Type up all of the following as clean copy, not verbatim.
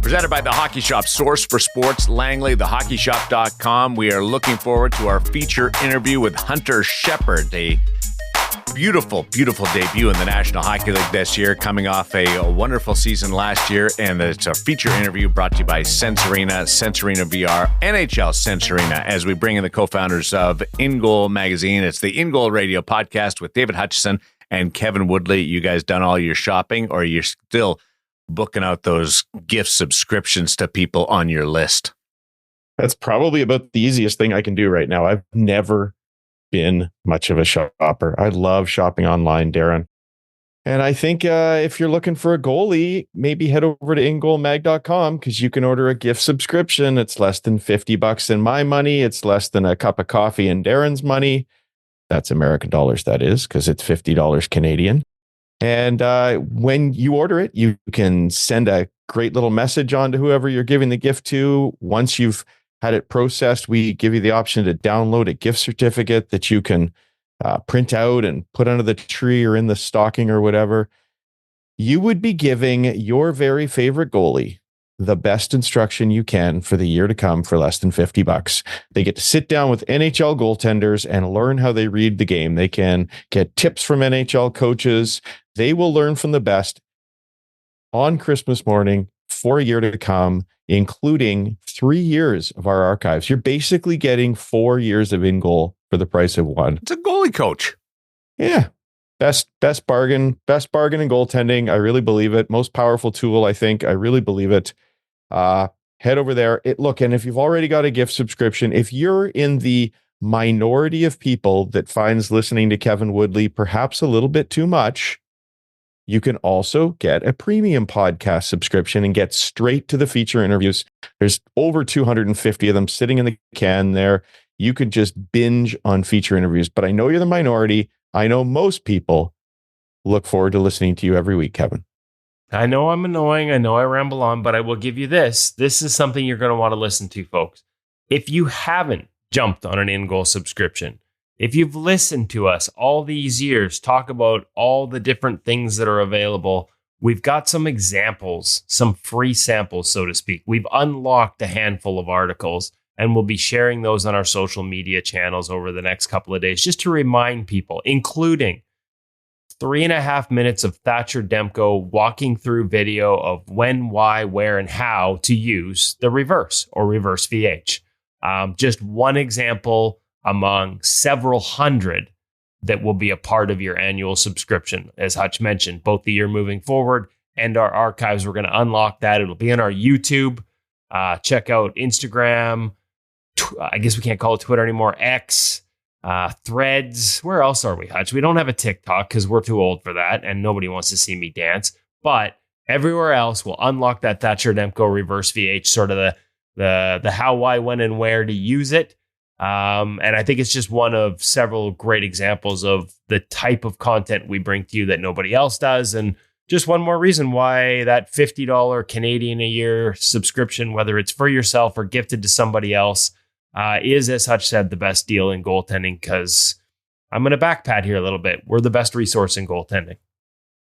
Presented by The Hockey Shop, source for sports, Langley, thehockeyshop.com. We are looking forward to our feature interview with Hunter Sheppard, a beautiful, beautiful debut in the National Hockey League this year, coming off a wonderful season last year. And it's a feature interview brought to you by Sense Arena VR, NHL Sense Arena, as we bring in the co-founders of InGoal magazine. It's the InGoal Radio Podcast with David Hutchison and Kevin Woodley. You guys done all your shopping, or you're still booking out those gift subscriptions to people on your list? That's probably about the easiest thing I can do right now. I've never been much of a shopper. I love shopping online, Darren. And I think if you're looking for a goalie, maybe head over to ingoalmag.com, because you can order a gift subscription. It's less than $50 in my money. It's less than a cup of coffee in Darren's money. That's American dollars, that is, because it's $50 Canadian. And when you order it, you can send a great little message on to whoever you're giving the gift to. Once you've had it processed, we give you the option to download a gift certificate that you can print out and put under the tree or in the stocking or whatever. You would be giving your very favorite goalie the best instruction you can for the year to come for less than $50. They get to sit down with NHL goaltenders and learn how they read the game. They can get tips from NHL coaches. They will learn from the best on Christmas morning for a year to come, including 3 years of our archives. You're basically getting 4 years of InGoal for the price of one. It's a goalie coach. Yeah. Best bargain in goaltending. I really believe it. Most powerful tool, I think. I really believe it. Head over there. And if you've already got a gift subscription, if you're in the minority of people that finds listening to Kevin Woodley perhaps a little bit too much, you can also get a premium podcast subscription and get straight to the feature interviews. There's over 250 of them sitting in the can there. You could just binge on feature interviews, but I know you're the minority. I know most people look forward to listening to you every week, Kevin. I know I'm annoying. I know I ramble on, but I will give you this. This is something you're going to want to listen to, folks. If you haven't jumped on an InGoal subscription, if you've listened to us all these years talk about all the different things that are available, we've got some examples, some free samples, so to speak. We've unlocked a handful of articles, and we'll be sharing those on our social media channels over the next couple of days, just to remind people, including 3.5 minutes of Thatcher Demko walking through video of when, why, where, and how to use the reverse or reverse VH. Just one example among several hundred that will be a part of your annual subscription. As Hutch mentioned, both the year moving forward and our archives, we're going to unlock that. It'll be on our YouTube. Check out Instagram. I guess we can't call it Twitter anymore. X, Threads. Where else are we, Hutch? We don't have a TikTok because we're too old for that and nobody wants to see me dance. But everywhere else, we'll unlock that Thatcher Demko reverse VH, sort of the how, why, when, and where to use it. And I think it's just one of several great examples of the type of content we bring to you that nobody else does. And just one more reason why that $50 Canadian a year subscription, whether it's for yourself or gifted to somebody else, is, as Hutch said, the best deal in goaltending, because I'm going to backpat here a little bit. We're the best resource in goaltending.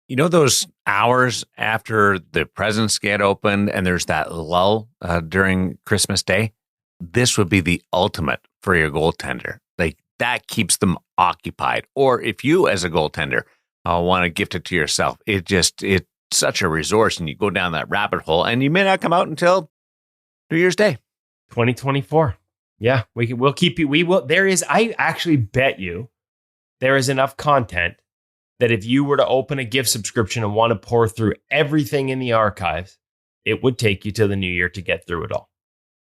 You know, those hours after the presents get opened and there's that lull during Christmas Day? This would be the ultimate for your goaltender. Like, that keeps them occupied. Or if you, as a goaltender, want to gift it to yourself, it's such a resource, and you go down that rabbit hole, and you may not come out until New Year's Day, 2024. Yeah, we'll keep you. We will. I actually bet you there is enough content that if you were to open a gift subscription and want to pour through everything in the archives, it would take you to the new year to get through it all.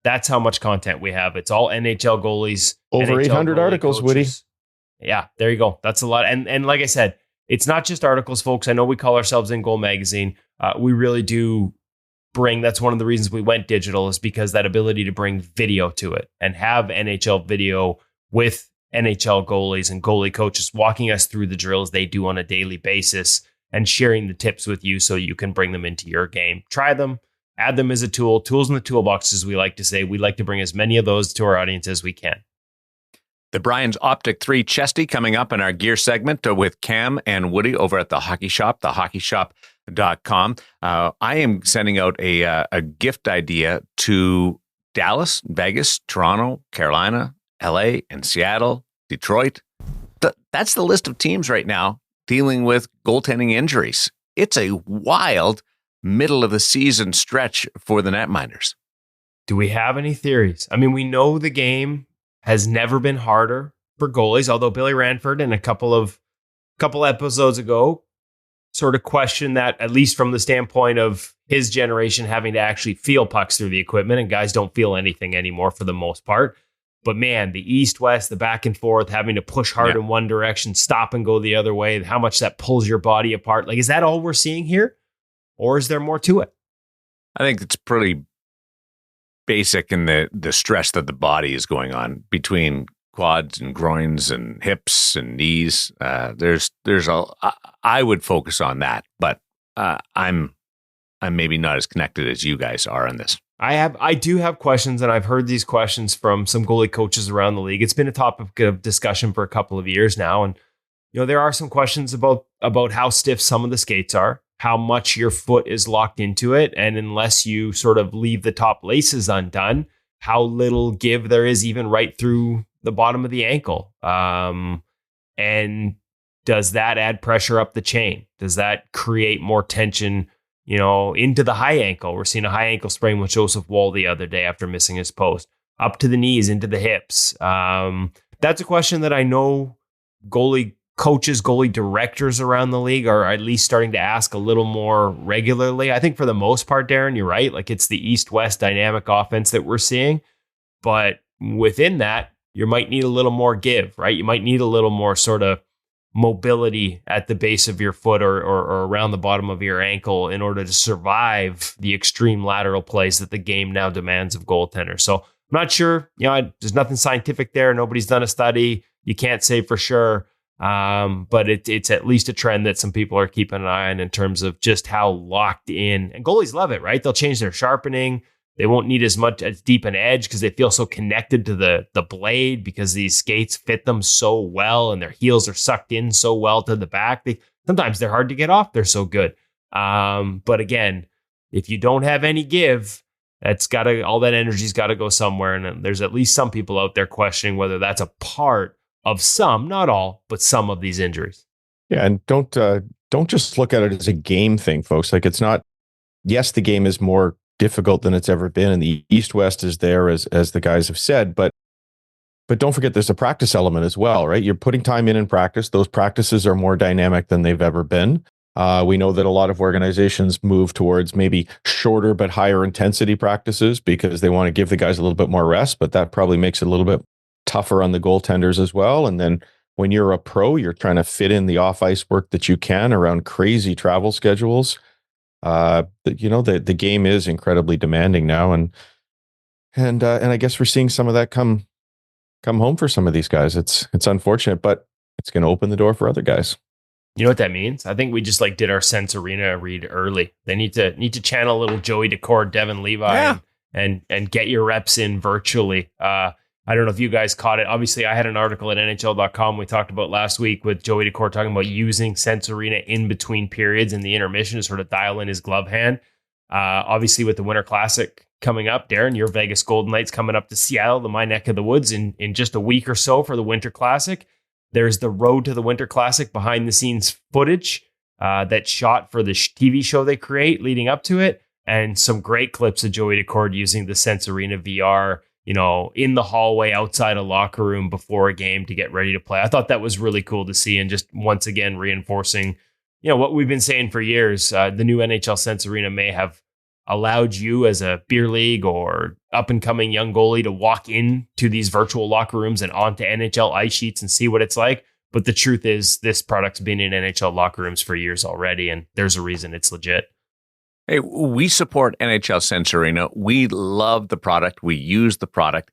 That's how much content we have. It's all NHL goalies. Over NHL 800 articles, coaches. Woody. Yeah, there you go. That's a lot. And like I said, it's not just articles, folks. I know we call ourselves InGoal Magazine. We really do bring, that's one of the reasons we went digital, is because that ability to bring video to it and have NHL video with NHL goalies and goalie coaches walking us through the drills they do on a daily basis and sharing the tips with you so you can bring them into your game. Try them. Add them as a tool. Tools in the toolbox, as we like to say. We like to bring as many of those to our audience as we can. The Brian's Optik 3 Chesty coming up in our gear segment with Cam and Woody over at the Hockey Shop, thehockeyshop.com. extracurriculars.com. I am sending out a gift idea to Dallas, Vegas, Toronto, Carolina, LA, and Seattle, Detroit. That's the list of teams right now dealing with goaltending injuries. It's a wild middle of the season stretch for the netminders. Do we have any theories? I mean, we know the game has never been harder for goalies, although Billy Ranford in a couple episodes ago sort of questioned that, at least from the standpoint of his generation having to actually feel pucks through the equipment, and guys don't feel anything anymore for the most part. But man, the east-west, the back and forth, having to push hard in one direction, stop and go the other way, how much that pulls your body apart. Like, is that all we're seeing here? Or is there more to it? I think it's pretty basic in the stress that the body is going on between quads and groins and hips and knees. I would focus on that, but I'm maybe not as connected as you guys are on this. I do have questions, and I've heard these questions from some goalie coaches around the league. It's been a topic of discussion for a couple of years now, and there are some questions about how stiff some of the skates are, how much your foot is locked into it, and unless you sort of leave the top laces undone, how little give there is even right through the bottom of the ankle. And does that add pressure up the chain? Does that create more tension, into the high ankle? We're seeing a high ankle sprain with Joseph Woll the other day after missing his post. Up to the knees, into the hips. That's a question that I know goalie coaches, goalie directors around the league are at least starting to ask a little more regularly. I think for the most part, Darren, you're right. Like, it's the east-west dynamic offense that we're seeing. But within that, you might need a little more give, right? You might need a little more sort of mobility at the base of your foot or around the bottom of your ankle in order to survive the extreme lateral plays that the game now demands of goaltenders. So I'm not sure, there's nothing scientific there. Nobody's done a study. You can't say for sure. But it's at least a trend that some people are keeping an eye on in terms of just how locked in, and goalies love it, right? They'll change their sharpening. They won't need as deep an edge because they feel so connected to the blade because these skates fit them so well and their heels are sucked in so well to the back. Sometimes they're hard to get off. They're so good. But again, if you don't have any give, all that energy's got to go somewhere. And there's at least some people out there questioning whether that's a part of some, not all, but some of these injuries. Yeah, and don't just look at it as a game thing, folks. Like, it's not. Yes, the game is more difficult than it's ever been, and the East-West is there, as the guys have said. But don't forget, there's a practice element as well, right? You're putting time in practice. Those practices are more dynamic than they've ever been. We know that a lot of organizations move towards maybe shorter but higher intensity practices because they want to give the guys a little bit more rest. But that probably makes it a little bit tougher on the goaltenders as well. And then when you're a pro, you're trying to fit in the off-ice work that you can around crazy travel schedules. The game is incredibly demanding now, and I guess we're seeing some of that come home for some of these guys. It's unfortunate, but it's going to open the door for other guys. You know what that means? I think we just did our Sense Arena read early. They need to channel a little Joey Daccord, Devin Levi, and get your reps in virtually. I don't know if you guys caught it. Obviously, I had an article at NHL.com we talked about last week with Joey Daccord talking about using Sense Arena in between periods in the intermission to sort of dial in his glove hand. Obviously, with the Winter Classic coming up, Darren, your Vegas Golden Knights coming up to Seattle, my neck of the woods, in just a week or so for the Winter Classic. There's the Road to the Winter Classic behind the scenes footage that's shot for the TV show they create leading up to it, and some great clips of Joey Daccord using the Sense Arena VR, in the hallway outside a locker room before a game to get ready to play. I thought that was really cool to see, and just once again reinforcing, what we've been saying for years. The new NHL Sense Arena may have allowed you as a beer league or up and coming young goalie to walk into these virtual locker rooms and onto NHL ice sheets and see what it's like. But the truth is, this product's been in NHL locker rooms for years already, and there's a reason it's legit. Hey, we support NHL Sense Arena. We love the product. We use the product.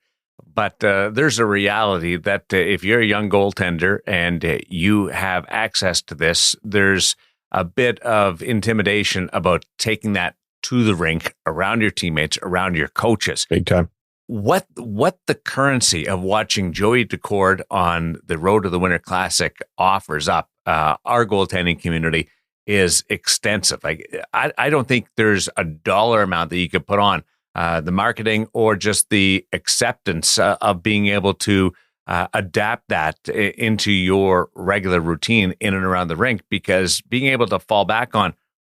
But there's a reality that if you're a young goaltender and you have access to this, there's a bit of intimidation about taking that to the rink, around your teammates, around your coaches. Big time. What the currency of watching Joey Daccord on the Road to the Winter Classic offers up our goaltending community is extensive. Like I don't think there's a dollar amount that you could put on the marketing or just the acceptance of being able to adapt that into your regular routine in and around the rink, because being able to fall back on,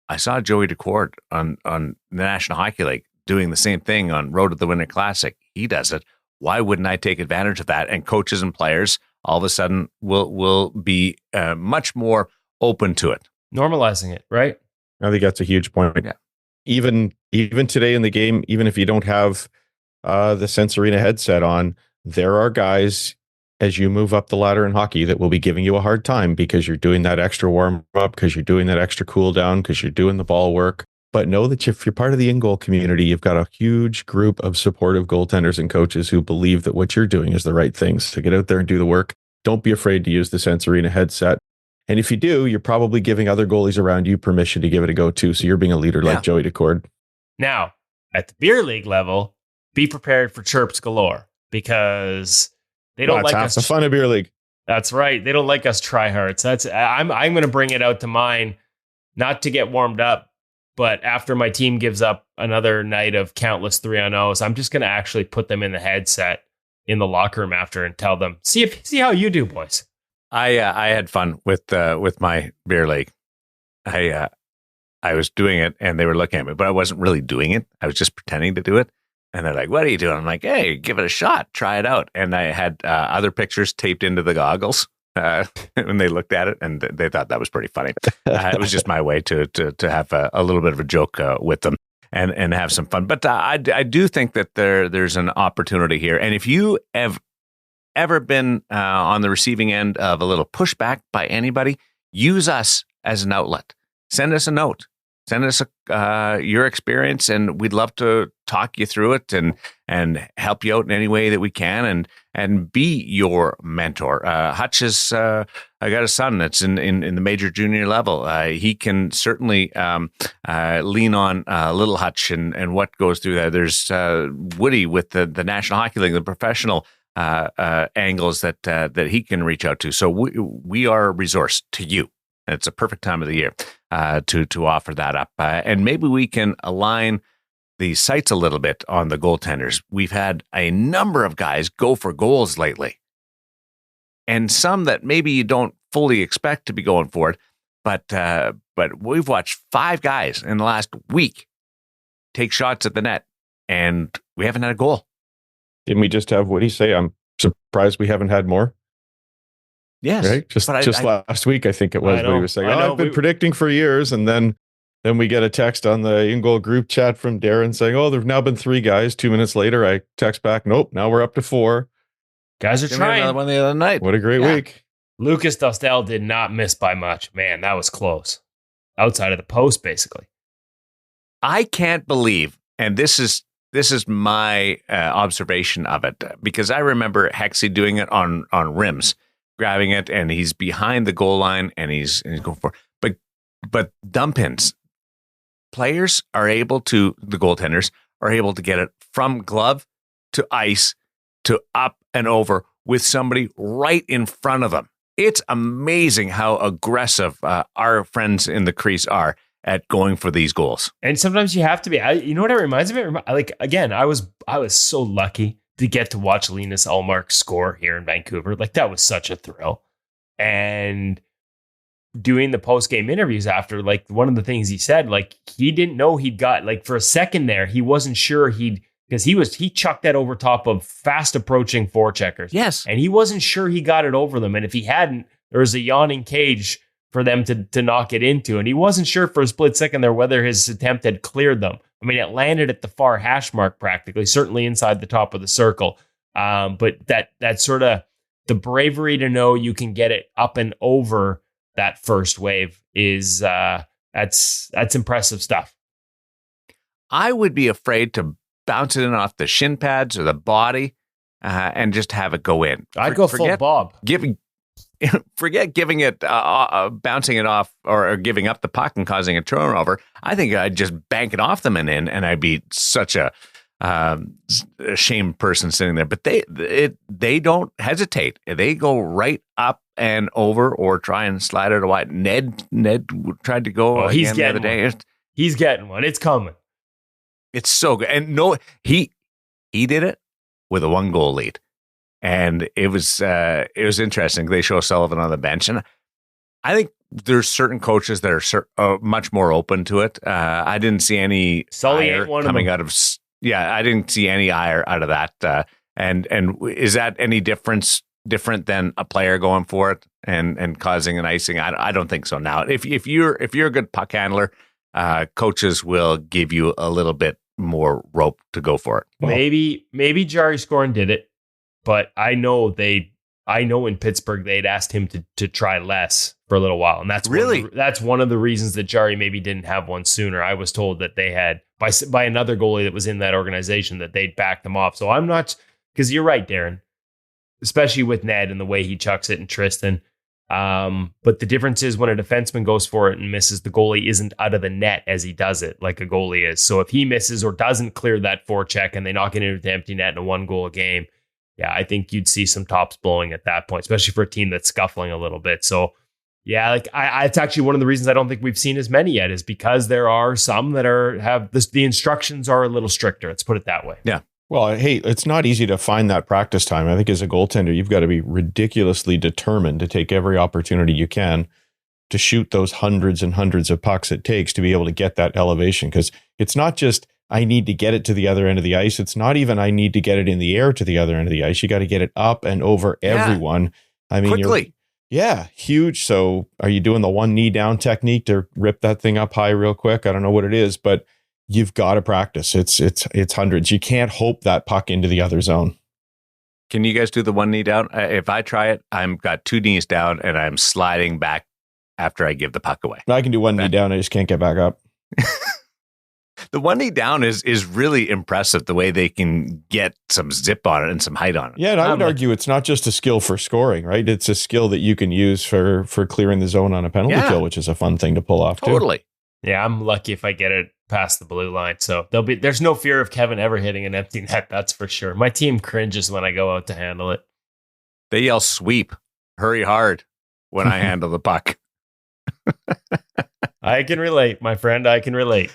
I saw Joey Decord on the National Hockey League doing the same thing on Road to the Winter Classic. He does it. Why wouldn't I take advantage of that? And coaches and players all of a sudden will be much more open to it. Normalizing it, right? I think that's a huge point. Yeah. Even today in the game, even if you don't have the Sense Arena headset on, there are guys as you move up the ladder in hockey that will be giving you a hard time because you're doing that extra warm up, because you're doing that extra cool down, because you're doing the ball work. But know that if you're part of the InGoal community, you've got a huge group of supportive goaltenders and coaches who believe that what you're doing is the right things. So get out there and do the work. Don't be afraid to use the Sense Arena headset. And if you do, you're probably giving other goalies around you permission to give it a go too. So you're being a leader like Joey Decord. Now, at the beer league level, be prepared for chirps galore, because they don't like us. That's the fun of beer league. That's right. They don't like us tryhards. I'm going to bring it out to mine, not to get warmed up, but after my team gives up another night of countless 3-on-0s, I'm just going to actually put them in the headset in the locker room after and tell them, see how you do, boys. I had fun with my beer league. I was doing it and they were looking at me, but I wasn't really doing it. I was just pretending to do it. And they're like, "What are you doing?" I'm like, "Hey, give it a shot. Try it out." And I had other pictures taped into the goggles when they looked at it, and they thought that was pretty funny. It was just my way to have a little bit of a joke with them and have some fun. But I do think that there's an opportunity here. And if you have ever been on the receiving end of a little pushback by anybody, use us as an outlet. Send us a note. Send us your experience, and we'd love to talk you through it and help you out in any way that we can, and be your mentor. Hutch is, I got a son that's in the major junior level. He can certainly lean on little Hutch and what goes through that. There's Woody with the National Hockey League, the professional angles that he can reach out to. So we are a resource to you. It's a perfect time of the year to offer that up. And maybe we can align the sights a little bit on the goaltenders. We've had a number of guys go for goals lately, and some that maybe you don't fully expect to be going for it. But we've watched 5 guys in the last week take shots at the net, and we haven't had a goal. Didn't we just have Woody say, "I'm surprised we haven't had more"? Yes, right. Just last week, I think it was. What he was saying. I've been predicting for years, and then we get a text on the InGoal group chat from Darren saying, "Oh, there've now been 3 guys." 2 minutes later, I text back, "Nope, now we're up to 4." Guys are trying. Another one the other night. What a great week! Lucas Dostal did not miss by much. Man, that was close. Outside of the post, basically. I can't believe, and this is my observation of it, because I remember Hexy doing it on rims, grabbing it, and he's behind the goal line, and he's going for. But dump ins, players are able to, the goaltenders are able to get it from glove to ice to up and over with somebody right in front of them. It's amazing how aggressive our friends in the crease are at going for these goals. And sometimes you have to be. You know what it reminds me of? Like, again, I was so lucky to get to watch Linus Ullmark score here in Vancouver. Like, that was such a thrill. And doing the post-game interviews after, like, one of the things he said, like, he didn't know he'd got, like, for a second there, he wasn't sure because he chucked that over top of fast approaching forecheckers. Yes. And he wasn't sure he got it over them. And if he hadn't, there was a yawning cage for them to knock it into. And he wasn't sure for a split second there whether his attempt had cleared them. I mean, it landed at the far hash mark practically, certainly inside the top of the circle. But that sort of the bravery to know you can get it up and over that first wave is that's impressive stuff. I would be afraid to bounce it in off the shin pads or the body and just have it go in. I'd go full Bob. Forget giving it, bouncing it off or giving up the puck and causing a turnover. I think I'd just bank it off them and in, and I'd be such a ashamed person sitting there. But they don't hesitate. They go right up and over or try and slide it wide. Ned tried to go he's again the other day. He's getting one. It's coming. It's so good. And no, he did it with a 1-goal lead. And it was interesting. They show Sullivan on the bench. And I think there's certain coaches that are much more open to it. I didn't see any ire coming out of. Yeah, I didn't see any ire out of that. And is that any different than a player going for it and causing an icing? I don't think so. Now, if you're a good puck handler, coaches will give you a little bit more rope to go for it. Well, maybe Jari Skorn did it, but I know in Pittsburgh they'd asked him to try less for a little while, and that's one of the reasons that Jari maybe didn't have one sooner. I was told that they had by another goalie that was in that organization that they'd backed them off. So I'm not, because you're right, Darren, especially with Ned and the way he chucks it and Tristan. But the difference is when a defenseman goes for it and misses, the goalie isn't out of the net as he does it like a goalie is. So if he misses or doesn't clear that forecheck and they knock it into the empty net in a 1-goal game, yeah, I think you'd see some tops blowing at that point, especially for a team that's scuffling a little bit. So yeah, like it's actually one of the reasons I don't think we've seen as many yet is because there are some that have this, the instructions are a little stricter. Let's put it that way. Yeah. Well, hey, it's not easy to find that practice time. I think as a goaltender, you've got to be ridiculously determined to take every opportunity you can to shoot those hundreds and hundreds of pucks it takes to be able to get that elevation. Because it's not just, I need to get it to the other end of the ice. It's not even, I need to get it in the air to the other end of the ice. You got to get it up and over everyone. I mean, quickly. Yeah, huge. So are you doing the 1 knee down technique to rip that thing up high real quick? I don't know what it is, but you've got to practice. It's hundreds. You can't hope that puck into the other zone. Can you guys do the 1 knee down? If I try it, I'm got 2 knees down and I'm sliding back after I give the puck away. I can do 1 knee down. I just can't get back up. The 1 knee down is really impressive, the way they can get some zip on it and some height on it. Yeah, and I would argue it's not just a skill for scoring, right? It's a skill that you can use for clearing the zone on a penalty kill, which is a fun thing to pull off too. Totally. Yeah, I'm lucky if I get it past the blue line. So there's no fear of Kevin ever hitting an empty net, that's for sure. My team cringes when I go out to handle it. They yell sweep, hurry hard when I handle the puck. I can relate, my friend. I can relate.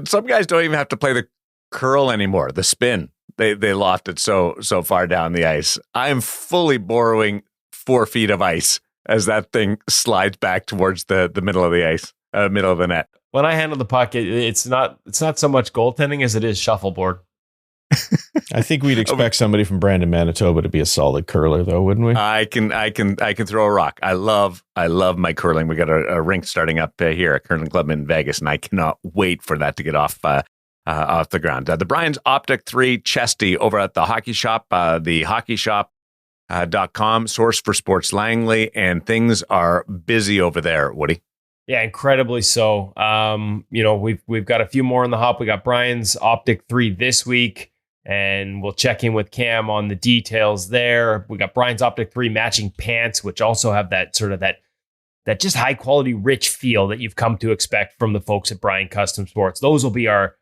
Some guys don't even have to play the curl anymore, the spin. They loft it so far down the ice. I'm fully borrowing 4 feet of ice as that thing slides back towards the middle of the ice, middle of the net. When I handle the puck, it's not so much goaltending as it is shuffleboard. I think we'd expect somebody from Brandon, Manitoba to be a solid curler, though, wouldn't we? I can throw a rock. I love my curling. We got a rink starting up here at Curling Club in Vegas, and I cannot wait for that to get off the ground. The Brian's Optik 3 Chesty over at the Hockey Shop, the hockeyshop.com, source for sports Langley, and things are busy over there, Woody. Yeah, incredibly so. We've got a few more in the hop. We got Brian's Optik 3 this week, and we'll check in with Cam on the details there. We got Brian's Optik 3 matching pants, which also have that sort of that just high quality, rich feel that you've come to expect from the folks at Brian Custom Sports. Those will be our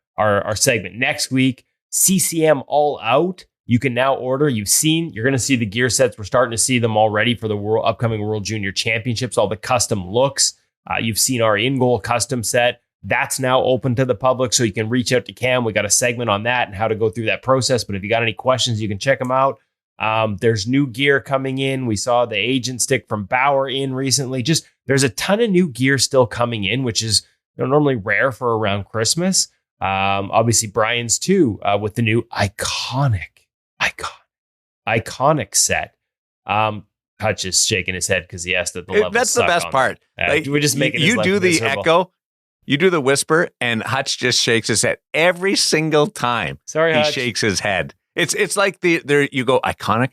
segment next week. CCM All Out. You can now order. You're going to see the gear sets. We're starting to see them already for the upcoming World Junior Championships. All the custom looks. You've seen our InGoal custom set. That's now open to the public, so you can reach out to Cam. We got a segment on that and how to go through that process. But if you got any questions, you can check them out. There's new gear coming in. We saw the agent stick from Bauer in recently. There's a ton of new gear still coming in, which is normally rare for around Christmas. Obviously, Brian's too, with the new iconic set. Hutch is shaking his head because he asked that the level. That's the best part. We're just making you do the miserable. Echo, you do the whisper, and Hutch just shakes his head every single time. Sorry, he Hutch. shakes his head. It's like there you go, iconic,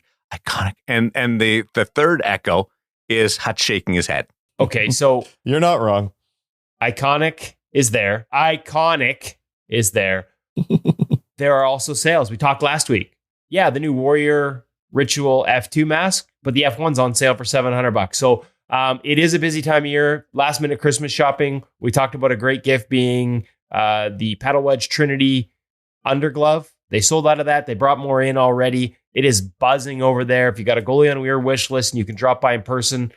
and the third echo is Hutch shaking his head. Okay, so you're not wrong. Iconic is there. There are also sales. We talked last week. Yeah, the new Warrior Ritual F2 mask, but the F1's on sale for $700. So it is a busy time of year. Last minute Christmas shopping. We talked about a great gift being the Paddle Wedge Trinity underglove. They sold out of that. They brought more in already. It is buzzing over there. If you got a goalie on your wish list and you can drop by in person,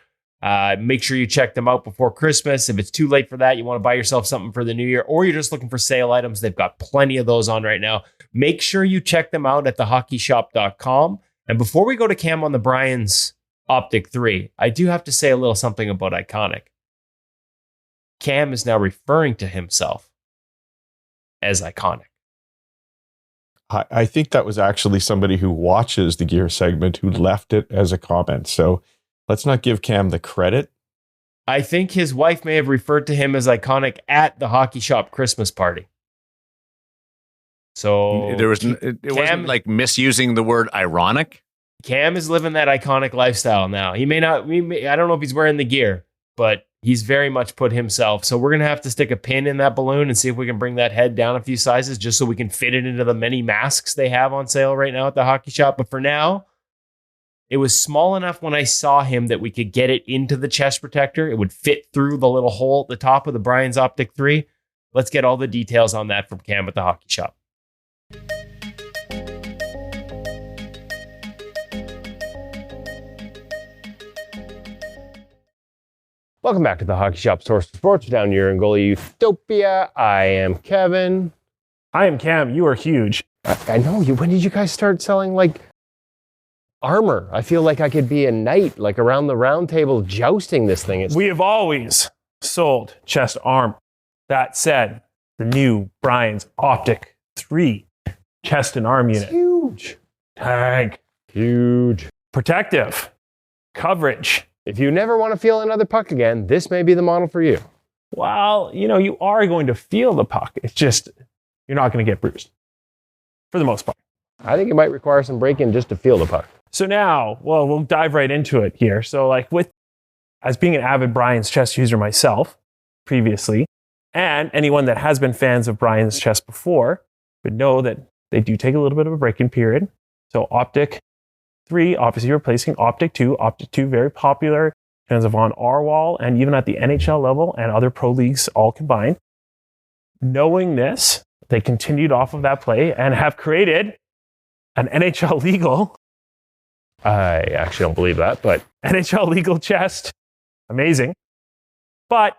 make sure you check them out before Christmas. If it's too late for that, you want to buy yourself something for the new year, or you're just looking for sale items, they've got plenty of those on right now. Make sure you check them out at thehockeyshop.com. And before we go to Cam on the Brian's Optik 3, I do have to say a little something about Iconic. Cam is now referring to himself as Iconic. I think that was actually somebody who watches the gear segment who left it as a comment. So let's not give Cam the credit. I think his wife may have referred to him as Iconic at the Hockey Shop Christmas party. So it wasn't like misusing the word ironic. Cam is living that Iconic lifestyle now. He may not, I don't know if he's wearing the gear, but he's very much put himself. So we're going to have to stick a pin in that balloon and see if we can bring that head down a few sizes just so we can fit it into the many masks they have on sale right now at the Hockey Shop. But for now, it was small enough when I saw him that we could get it into the chest protector. It would fit through the little hole at the top of the Brian's Optik 3. Let's get all the details on that from Cam at the Hockey Shop. Welcome back to the Hockey Shop Source for Sports down here in goalie utopia. I am Kevin. I am Cam. You are huge. I know you. When did you guys start selling like armor? I feel like I could be a knight, like around the round table jousting this thing. We have always sold chest armor. That said, the new Brian's Optik 3 chest and arm unit. Huge. Tank. Huge. Protective. Coverage. If you never want to feel another puck again, this may be the model for you. Well, you are going to feel the puck. It's just, you're not going to get bruised. For the most part. I think it might require some break-in just to feel the puck. So now, we'll dive right into it here. So as being an avid Brian's chest user myself previously, and anyone that has been fans of Brian's chest before would know that they do take a little bit of a break-in period. So Optik 3, obviously replacing Optik 2. Optik 2, very popular in terms of on our wall and even at the NHL level and other pro leagues all combined. Knowing this, they continued off of that play and have created an NHL legal. I actually don't believe that, but NHL legal chest. Amazing. But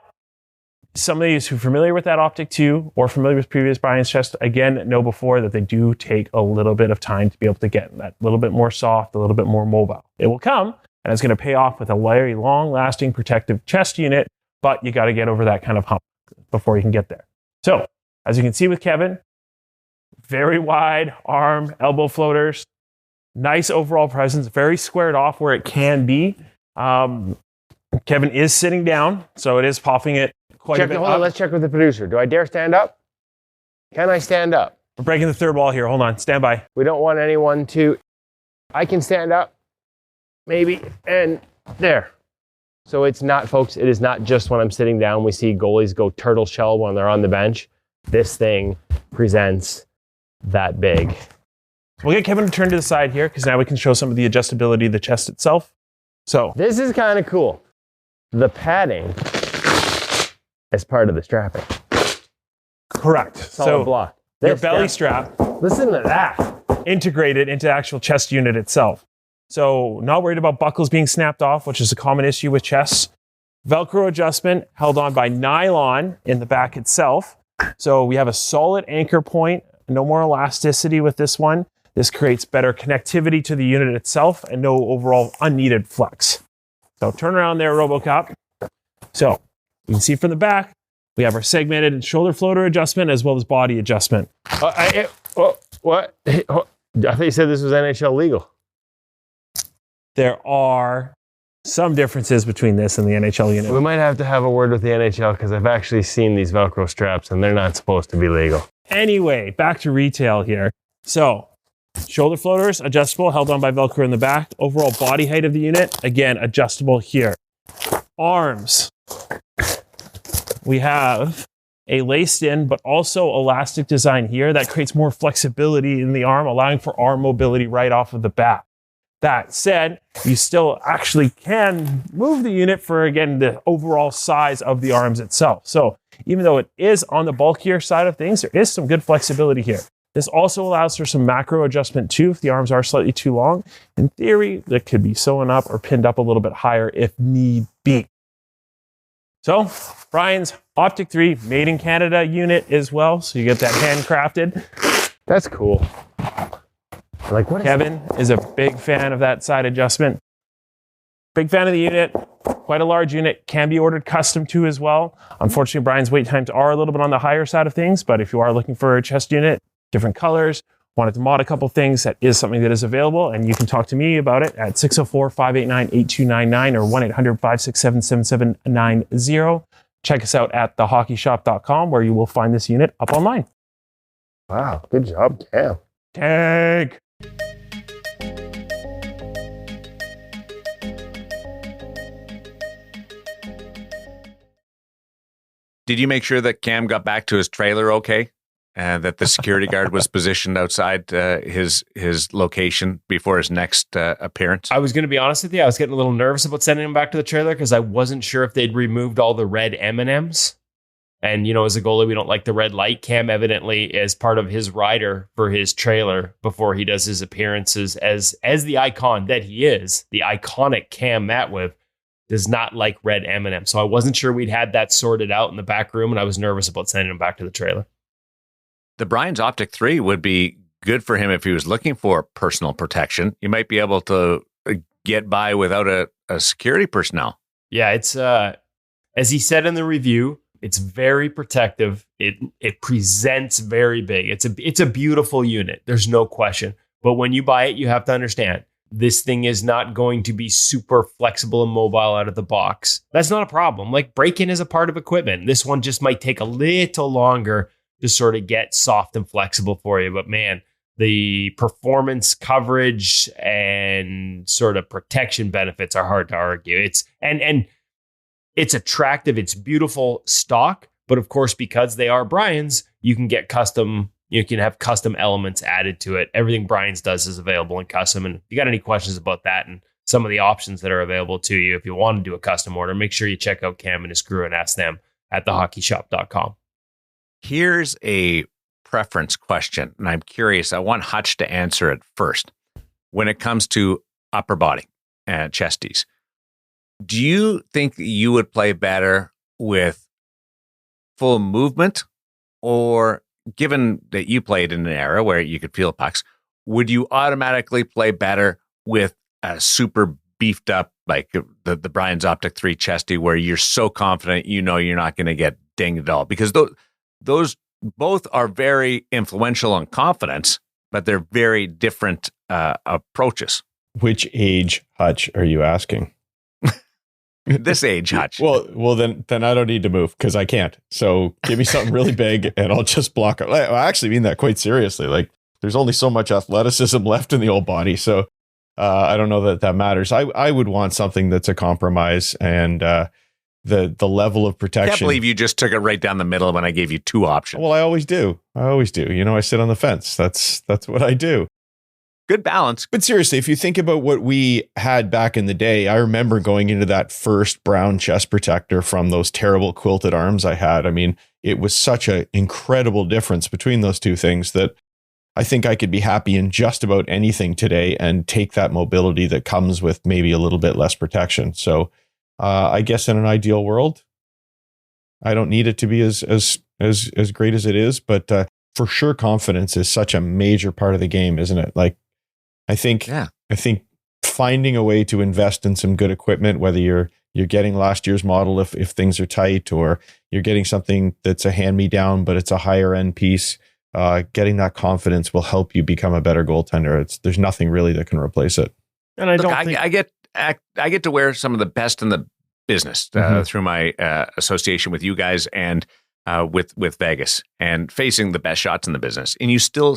some of these who are familiar with that Optik 2 or familiar with previous Brian's chest, again, know before that they do take a little bit of time to be able to get that little bit more soft, a little bit more mobile. It will come, and it's going to pay off with a very long-lasting protective chest unit, but you got to get over that kind of hump before you can get there. So, as you can see with Kevin, very wide arm, elbow floaters, nice overall presence, very squared off where it can be. Kevin is sitting down, so it is popping it quite a bit up. Let's check with the producer. Do I dare stand up? Can I stand up? We're breaking the third wall here. Hold on. Stand by. We don't want anyone to... I can stand up, maybe, and there. So it's not, folks, it is not just when I'm sitting down, we see goalies go turtle shell when they're on the bench. This thing presents that big. We'll get Kevin to turn to the side here because now we can show some of the adjustability of the chest itself. So this is kind of cool. The padding as part of the strapping. Correct. Solid block. Your belly strap. Listen to that. Integrated into the actual chest unit itself. So not worried about buckles being snapped off, which is a common issue with chests. Velcro adjustment held on by nylon in the back itself. So we have a solid anchor point. No more elasticity with this one. This creates better connectivity to the unit itself and no overall unneeded flex. So turn around there, RoboCop. So you can see from the back, we have our segmented shoulder floater adjustment as well as body adjustment. What? I thought you said this was NHL legal. There are some differences between this and the NHL unit. We might have to have a word with the NHL because I've actually seen these Velcro straps and they're not supposed to be legal. Anyway, back to retail here. So shoulder floaters, adjustable, held on by Velcro in the back. Overall body height of the unit, again, adjustable here. Arms. We have a laced in, but also elastic design here that creates more flexibility in the arm, allowing for arm mobility right off of the bat. That said, you still actually can move the unit for, again, the overall size of the arms itself. So even though it is on the bulkier side of things, there is some good flexibility here. This also allows for some macro adjustment too. If the arms are slightly too long, in theory, that could be sewn up or pinned up a little bit higher if need be. So Brian's Optik 3 made in Canada unit as well. So you get that handcrafted. That's cool. Like what? Kevin is a big fan of that side adjustment. Big fan of the unit. Quite a large unit. Can be ordered custom too as well. Unfortunately, Brian's wait times are a little bit on the higher side of things, but if you are looking for a chest unit, different colors, wanted to mod a couple things, that is something that is available, and you can talk to me about it at 604-589-8299 or 1-800-567-7790. Check us out at thehockeyshop.com where you will find this unit up online. Wow, good job, Cam. Tank! Did you make sure that Cam got back to his trailer okay? And that the security guard was positioned outside his location before his next appearance? I was going to be honest with you. I was getting a little nervous about sending him back to the trailer because I wasn't sure if they'd removed all the red M&Ms. And, you know, as a goalie, we don't like the red light. Cam evidently is part of his rider for his trailer before he does his appearances as the icon that he is, the iconic Cam Matwiv, does not like red M&M. So I wasn't sure we'd had that sorted out in the back room, and I was nervous about sending him back to the trailer. The Brian's Optik 3 would be good for him if he was looking for personal protection. You might be able to get by without a security personnel. Yeah, it's as he said in the review, it's very protective. It presents very big. It's a beautiful unit. There's no question. But when you buy it, you have to understand this thing is not going to be super flexible and mobile out of the box. That's not a problem. Like break-in is a part of equipment. This one just might take a little longer to sort of get soft and flexible for you. But man, the performance coverage and sort of protection benefits are hard to argue. It's attractive. It's beautiful stock. But of course, because they are Brian's, you can have custom elements added to it. Everything Brian's does is available in custom. And if you got any questions about that and some of the options that are available to you, if you want to do a custom order, make sure you check out Cam and his crew and ask them at thehockeyshop.com. Here's a preference question, and I'm curious. I want Hutch to answer it first. When it comes to upper body and chesties, do you think you would play better with full movement, or given that you played in an era where you could feel pucks, would you automatically play better with a super beefed up, like the Brian's Optik 3 chesty, where you're so confident you know you're not going to get dinged at all? Because those both are very influential on confidence, but they're very different approaches. Which age, Hutch, are you asking? This age, Hutch. Well, then I don't need to move because I can't. So give me something really big and I'll just block it. I actually mean that quite seriously. Like there's only so much athleticism left in the old body. So I don't know that matters. I would want something that's a compromise and the level of protection. I can't believe you just took it right down the middle when I gave you two options. Well, I always do. You know, I sit on the fence. That's what I do. Good balance. But seriously, if you think about what we had back in the day, I remember going into that first brown chest protector from those terrible quilted arms I had. I mean, it was such an incredible difference between those two things that I think I could be happy in just about anything today and take that mobility that comes with maybe a little bit less protection. So I guess in an ideal world, I don't need it to be as great as it is, but for sure, confidence is such a major part of the game, isn't it? Like, I think finding a way to invest in some good equipment, whether you're getting last year's model if things are tight, or you're getting something that's a hand-me-down but it's a higher end piece, getting that confidence will help you become a better goaltender. There's nothing really that can replace it. And I get to wear some of the best in the business through my association with you guys and with Vegas and facing the best shots in the business, and you still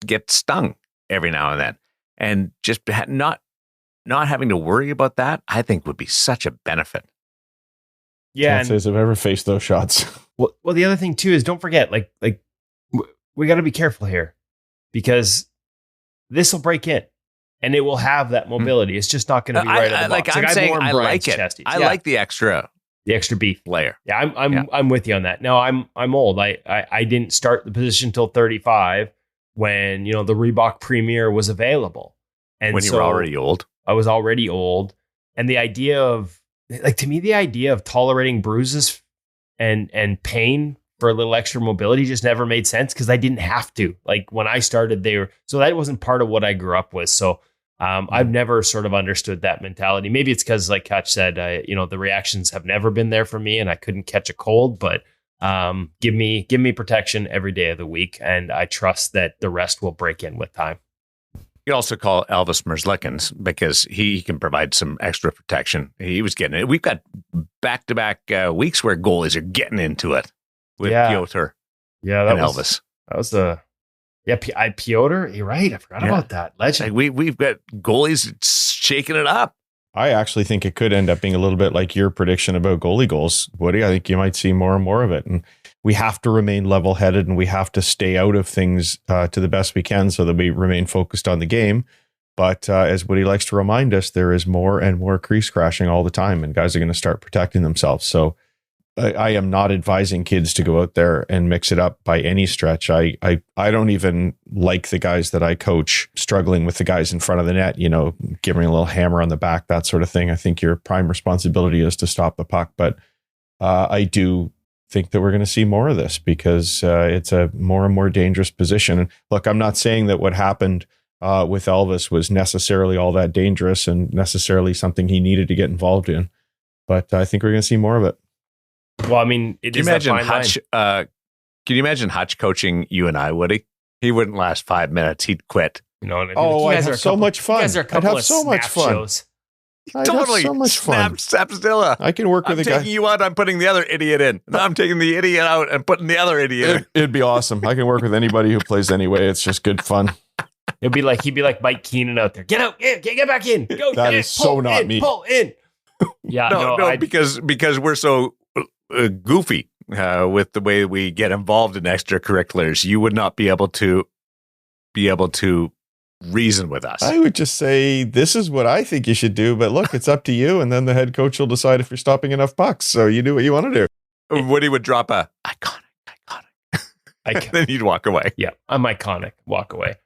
get stung every now and then, and just not having to worry about that, I think would be such a benefit. Yeah, Can't say I've ever faced those shots. Well, the other thing too is don't forget, like we got to be careful here because this will break in. And it will have that mobility. It's just not going to be right out of the box. I'm saying I like it. Chesties. I like the extra The extra beef layer. Yeah, I'm with you on that. No, I'm old. I didn't start the position until 35 when, the Reebok Premier was available. And when you were already old. I was already old. And the idea of, to me, the idea of tolerating bruises and pain for a little extra mobility just never made sense because I didn't have to. Like when I started, so that wasn't part of what I grew up with. So I've never sort of understood that mentality. Maybe it's because, like Hutch said, the reactions have never been there for me and I couldn't catch a cold, but give me protection every day of the week. And I trust that the rest will break in with time. You can also call Elvis Merzlikins because he can provide some extra protection. He was getting it. We've got back-to-back weeks where goalies are getting into it with Piotr and Elvis. That was Piotr. You're right. I forgot about that. Legend. Like we've got goalies shaking it up. I actually think it could end up being a little bit like your prediction about goalie goals, Woody. I think you might see more and more of it. And we have to remain level-headed and we have to stay out of things to the best we can so that we remain focused on the game. But as Woody likes to remind us, there is more and more crease crashing all the time and guys are going to start protecting themselves. So I am not advising kids to go out there and mix it up by any stretch. I don't even like the guys that I coach struggling with the guys in front of the net, giving a little hammer on the back, that sort of thing. I think your prime responsibility is to stop the puck. But I do think that we're going to see more of this because it's a more and more dangerous position. And look, I'm not saying that what happened with Elvis was necessarily all that dangerous and necessarily something he needed to get involved in. But I think we're going to see more of it. Well, I mean, can you imagine Hutch? Can you imagine Hutch coaching you and I, Woody? He wouldn't last 5 minutes. He'd quit. I'd have so much fun. I'd have so much fun. Totally. So much fun. Snapzilla. I can work with a guy. I'm taking you out. I'm putting the other idiot in. No, I'm taking the idiot out and putting the other idiot in. It'd be awesome. I can work with anybody who plays anyway. It's just good fun. He'd be like Mike Keenan out there. Get out. Get back in. Go. That is so not me. Pull in. Yeah. No, because we're so goofy with the way we get involved in extracurriculars. You would not be able to reason with us. I would just say, this is what I think you should do, but look, it's up to you. And then the head coach will decide if you're stopping enough pucks. So you do what you want to do. Woody would drop a iconic. Then you'd walk away. Yeah, I'm iconic. Walk away.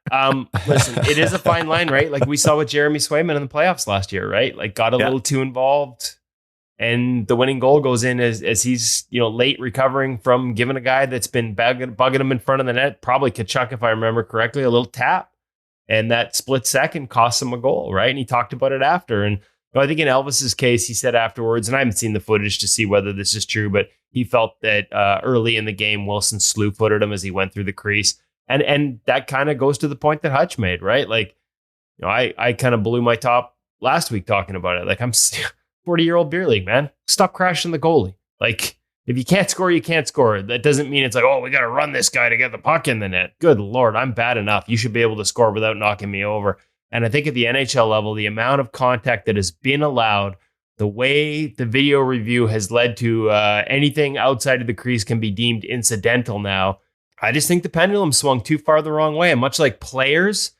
Listen, it is a fine line, right? Like we saw with Jeremy Swayman in the playoffs last year, right? Like got a little too involved. And the winning goal goes in as he's late recovering from giving a guy that's been bugging him in front of the net, probably Kachuk, if I remember correctly, a little tap. And that split second costs him a goal, right? And he talked about it after. And I think in Elvis's case, he said afterwards, and I haven't seen the footage to see whether this is true, but he felt that early in the game, Wilson slew-footed him as he went through the crease. And that kind of goes to the point that Hutch made, right? Like, I kind of blew my top last week talking about it. Like, I'm 40-year-old beer league, man. Stop crashing the goalie. Like, if you can't score, you can't score. That doesn't mean it's like, oh, we got to run this guy to get the puck in the net. Good Lord, I'm bad enough. You should be able to score without knocking me over. And I think at the NHL level, the amount of contact that has been allowed, the way the video review has led to anything outside of the crease can be deemed incidental now. I just think the pendulum swung too far the wrong way. And much like players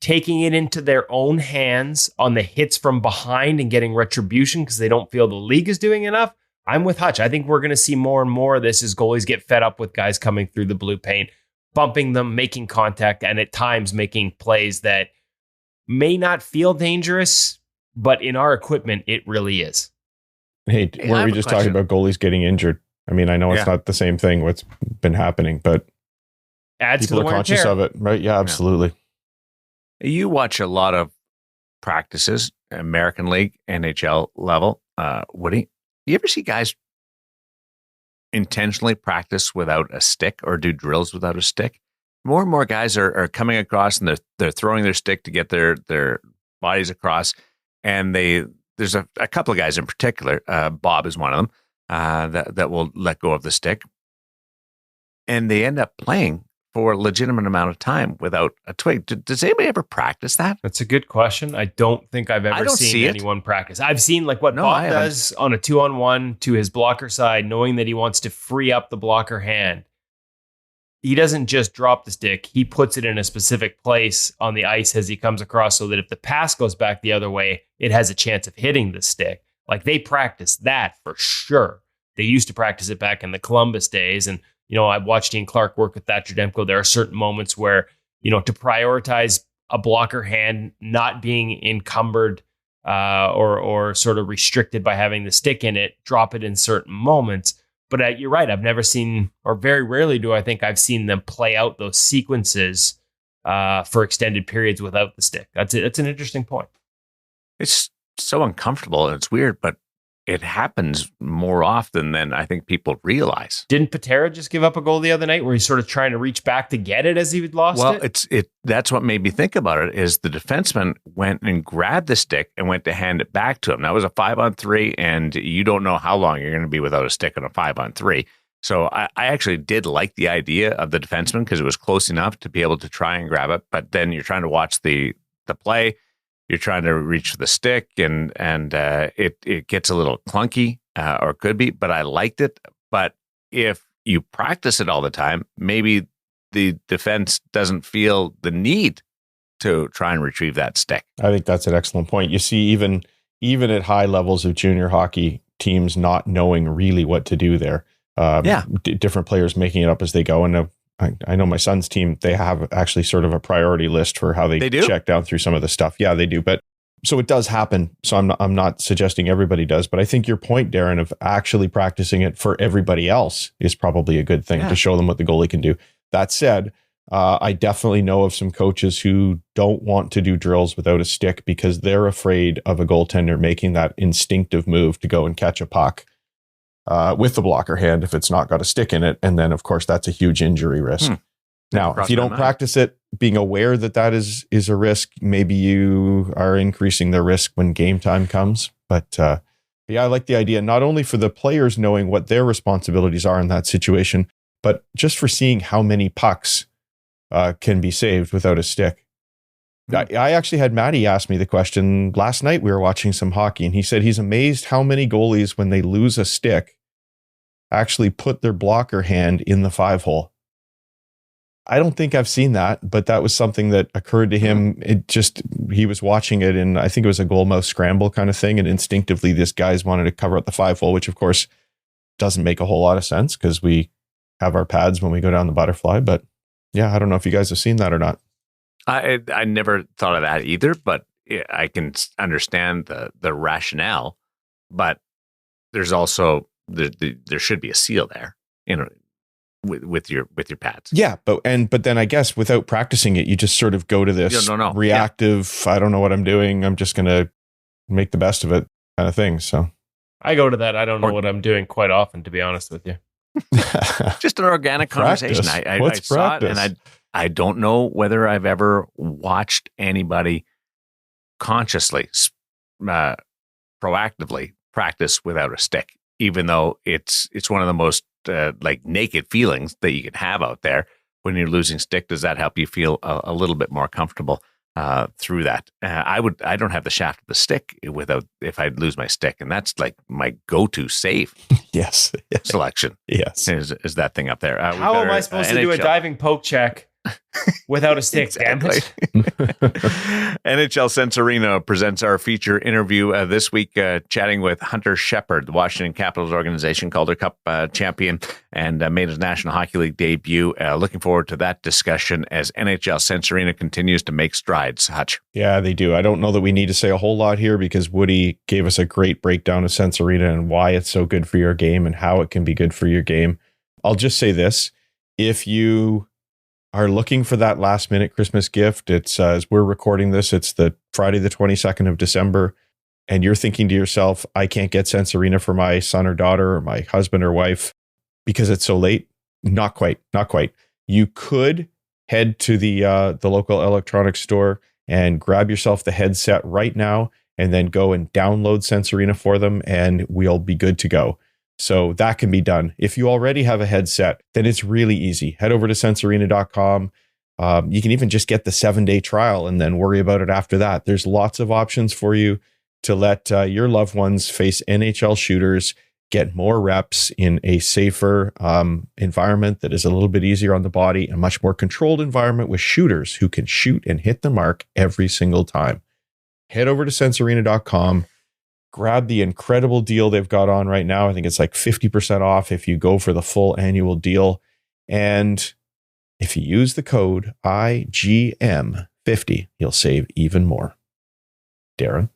taking it into their own hands on the hits from behind and getting retribution because they don't feel the league is doing enough, I'm with Hutch. I think we're going to see more and more of this as goalies get fed up with guys coming through the blue paint, bumping them, making contact, and at times making plays that may not feel dangerous, but in our equipment, it really is. Hey, were we just talking about goalies getting injured? I mean, I know it's not the same thing what's been happening, but people are conscious of it, right? Yeah, absolutely. You watch a lot of practices, American League, NHL level. Woody, you ever see guys intentionally practice without a stick or do drills without a stick? More and more guys are coming across and they're throwing their stick to get their bodies across. And there's a couple of guys in particular. Bob is one of them that will let go of the stick, and they end up playing for a legitimate amount of time without a twig. Does anybody ever practice that? That's a good question. I don't think I've ever seen anyone practice. I've seen like what Bob does on a 2-on-1 to his blocker side, knowing that he wants to free up the blocker hand. He doesn't just drop the stick. He puts it in a specific place on the ice as he comes across so that if the pass goes back the other way, it has a chance of hitting the stick. Like they practice that for sure. They used to practice it back in the Columbus days. And, I've watched Ian Clark work with Thatcher Demko. There are certain moments where, to prioritize a blocker hand not being encumbered or sort of restricted by having the stick in it, drop it in certain moments. But you're right. I've never seen, or very rarely do I think I've seen them play out those sequences for extended periods without the stick. That's an interesting point. It's so uncomfortable and it's weird, but it happens more often than I think people realize. Didn't Patera just give up a goal the other night where he's sort of trying to reach back to get it as he lost it? Well, that's what made me think about it, is the defenseman went and grabbed the stick and went to hand it back to him. That was a 5-on-3, and you don't know how long you're going to be without a stick on a 5-on-3. So I actually did like the idea of the defenseman because it was close enough to be able to try and grab it. But then you're trying to watch the play. You're trying to reach for the stick, and it gets a little clunky, or could be, but I liked it. But if you practice it all the time, maybe the defense doesn't feel the need to try and retrieve that stick. I think that's an excellent point. You see, even at high levels of junior hockey, teams not knowing really what to do there. Different players making it up as they go. And I know my son's team, they have actually sort of a priority list for how they check down through some of the stuff. Yeah, they do. But so it does happen. So I'm not suggesting everybody does, but I think your point, Darren, of actually practicing it for everybody else is probably a good thing to show them what the goalie can do. That said, I definitely know of some coaches who don't want to do drills without a stick because they're afraid of a goaltender making that instinctive move to go and catch a puck with the blocker hand if it's not got a stick in it. And then, of course, that's a huge injury risk. Now, if you don't practice it, being aware that is a risk, maybe you are increasing the risk when game time comes. But I like the idea, not only for the players knowing what their responsibilities are in that situation, but just for seeing how many pucks can be saved without a stick. I actually had Matty ask me the question last night. We were watching some hockey, and he said he's amazed how many goalies, when they lose a stick, actually put their blocker hand in the 5-hole. I don't think I've seen that, but that was something that occurred to him. He was watching it, and I think it was a goalmouth scramble kind of thing, and instinctively this guy's wanted to cover up the 5-hole, which of course doesn't make a whole lot of sense because we have our pads when we go down the butterfly. But yeah, I don't know if you guys have seen that or not. I never thought of that either, but I can understand the rationale. But there's also there should be a seal there, with your pads. Yeah, but then I guess without practicing it, you just sort of go to this reactive. I don't know what I'm doing. I'm just gonna make the best of it kind of thing. So I go to that. I don't know what I'm doing quite often, to be honest with you. Just an organic conversation. I saw it, and I don't know whether I've ever watched anybody consciously, proactively practice without a stick, even though it's one of the most like naked feelings that you can have out there when you're losing stick. Does that help you feel a little bit more comfortable through that? I don't have the shaft of the stick if I lose my stick, and that's like my go-to save. Yes. Selection. Yes, is that thing up there? How am I supposed to do a diving poke check without a stick? Exactly. Damn it. NHL Sense Arena presents our feature interview this week, chatting with Hunter Sheppard, the Washington Capitals organization Calder Cup champion, and made his National Hockey League debut. Looking forward to that discussion as NHL Sense Arena continues to make strides. Hutch. Yeah, they do. I don't know that we need to say a whole lot here because Woody gave us a great breakdown of Sense Arena and why it's so good for your game and how it can be good for your game. I'll just say this. If you are looking for that last minute Christmas gift, it's as we're recording this, it's the Friday, the 22nd of December. And you're thinking to yourself, I can't get Sense Arena for my son or daughter or my husband or wife because it's so late. Not quite. You could head to the local electronics store and grab yourself the headset right now and then go and download Sense Arena for them and we'll be good to go. So that can be done. If you already have a headset, then it's really easy. Head over to sensearena.com. You can even just get the 7-day trial and then worry about it after that. There's lots of options for you to let your loved ones face NHL shooters, get more reps in a safer environment that is a little bit easier on the body, a much more controlled environment with shooters who can shoot and hit the mark every single time. Head over to sensearena.com. grab the incredible deal they've got on right now. I think it's like 50% off if you go for the full annual deal. And if you use the code IGM50, you'll save even more. Darren?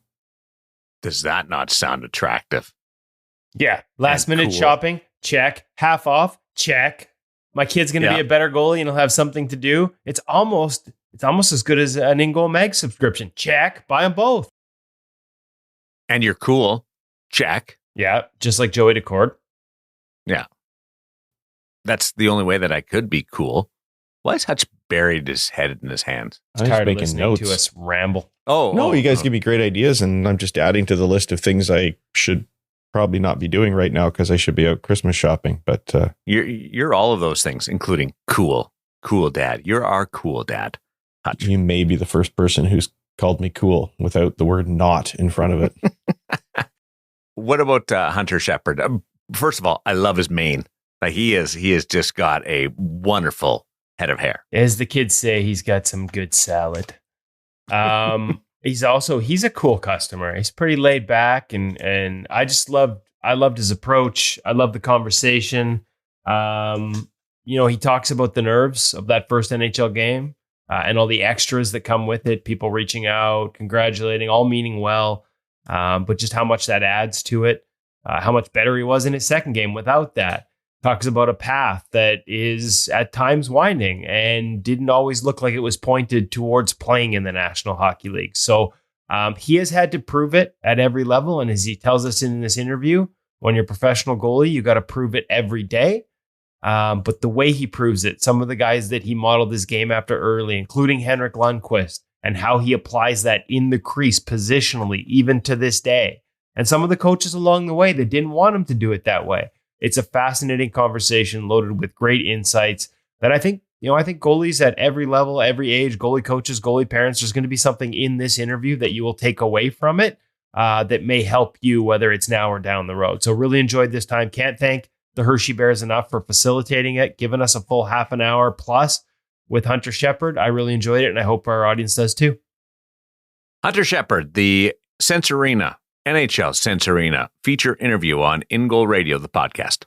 Does that not sound attractive? Yeah. Last minute cool. shopping, check. Half off, check. My kid's going to be a better goalie and he'll have something to do. It's almost as good as an InGoal Mag subscription. Check. Buy them both. And you're cool. Check. Yeah. Just like Joey Decord. Yeah. That's the only way that I could be cool. Why is Hutch buried his head in his hands? I'm tired of listening to us ramble. You guys give me great ideas, and I'm just adding to the list of things I should probably not be doing right now because I should be out Christmas shopping. But you're all of those things, including cool dad. You're our cool dad, Hutch. You may be the first person who's called me cool without the word "not" in front of it. What about Hunter Sheppard? First of all, I love his mane. Like he has just got a wonderful head of hair. As the kids say, he's got some good salad. He's a cool customer. He's pretty laid back, and I loved his approach. I love the conversation. He talks about the nerves of that first NHL game and all the extras that come with it. People reaching out, congratulating, all meaning well, but just how much that adds to it. How much better he was in his second game without that. Talks about a path that is at times winding and didn't always look like it was pointed towards playing in the National Hockey League. So he has had to prove it at every level. And as he tells us in this interview, when you're a professional goalie, you got to prove it every day. But the way he proves it, some of the guys that he modeled his game after early, including Henrik Lundqvist, and how he applies that in the crease positionally, even to this day. And some of the coaches along the way that didn't want him to do it that way. It's a fascinating conversation loaded with great insights that I think goalies at every level, every age, goalie coaches, goalie parents, there's going to be something in this interview that you will take away from it that may help you, whether it's now or down the road. So really enjoyed this time. Can't thank the Hershey Bears enough for facilitating it, giving us a full half an hour plus with Hunter Sheppard. I really enjoyed it, and I hope our audience does too. Hunter Sheppard, the Sense Arena NHL Sense Arena feature interview on InGoal Radio, the podcast.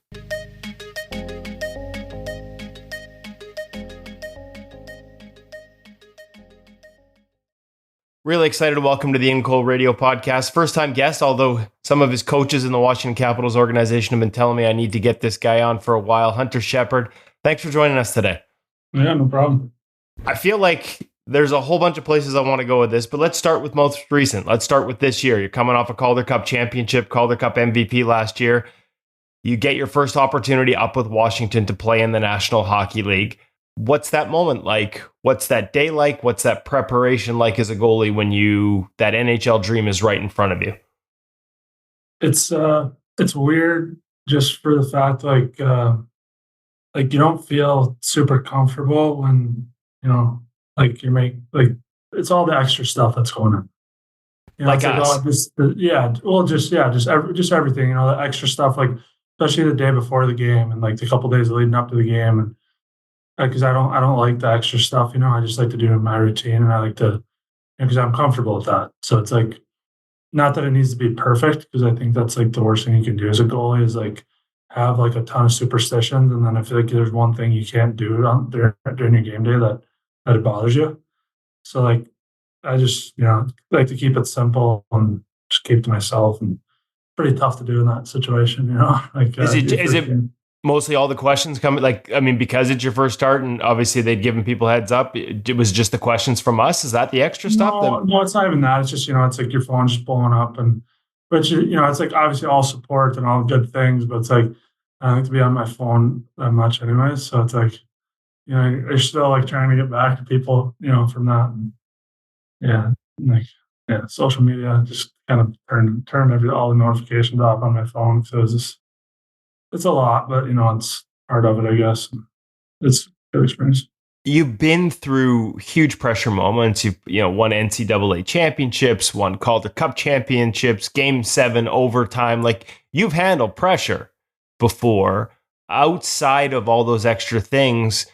Really excited to welcome to the InGoal Radio Podcast. First time guest, although some of his coaches in the Washington Capitals organization have been telling me I need to get this guy on for a while. Hunter Sheppard, thanks for joining us today. Yeah, no problem. I feel like there's a whole bunch of places I want to go with this, but let's start with most recent. Let's start with this year. You're coming off a Calder Cup championship, Calder Cup MVP last year. You get your first opportunity up with Washington to play in the National Hockey League. What's that moment like? What's that day like? What's that preparation like as a goalie when that NHL dream is right in front of you? It's weird just for the fact like you don't feel super comfortable when, like it's all the extra stuff that's going on. Like us. Just everything, the extra stuff, like especially the day before the game and like the couple days leading up to the game, and because I don't like the extra stuff, I just like to do my routine, and I like to, because I'm comfortable with that. So it's like, not that it needs to be perfect, because I think that's like the worst thing you can do as a goalie is like have like a ton of superstitions, and then I feel like there's one thing you can't do during your game day that it bothers you. So like I just like to keep it simple and just keep to myself, and pretty tough to do in that situation. Like is it mostly all the questions coming? Like, I mean, because it's your first start, and obviously they'd given people heads up. It was just the questions from us. Is that the extra stuff? No, it's not even that. It's just it's like your phone's just blowing up, and which it's like obviously all support and all good things, but it's like I don't like to be on my phone that much anyways. So it's like you're still like trying to get back to people from that. And, social media just kind of turned all the notifications off on my phone. So it's a lot, but it's part of it, I guess. It's a good experience. You've been through huge pressure moments. You've won NCAA championships, won Calder Cup championships, Game 7 overtime. Like, you've handled pressure before. Outside of all those extra things,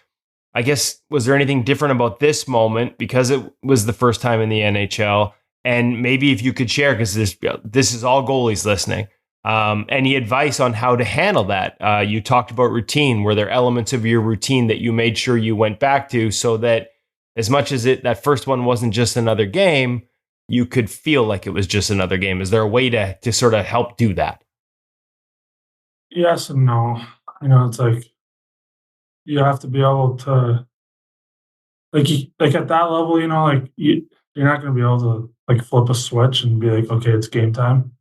I guess, was there anything different about this moment because it was the first time in the NHL? And maybe if you could share, because this is all goalies listening, any advice on how to handle that? You talked about routine. Were there elements of your routine that you made sure you went back to so that as much as that first one wasn't just another game, you could feel like it was just another game? Is there a way to sort of help do that? Yes and no. It's like you have to be able to, like at that level, you're not going to be able to like flip a switch and be like, okay, it's game time.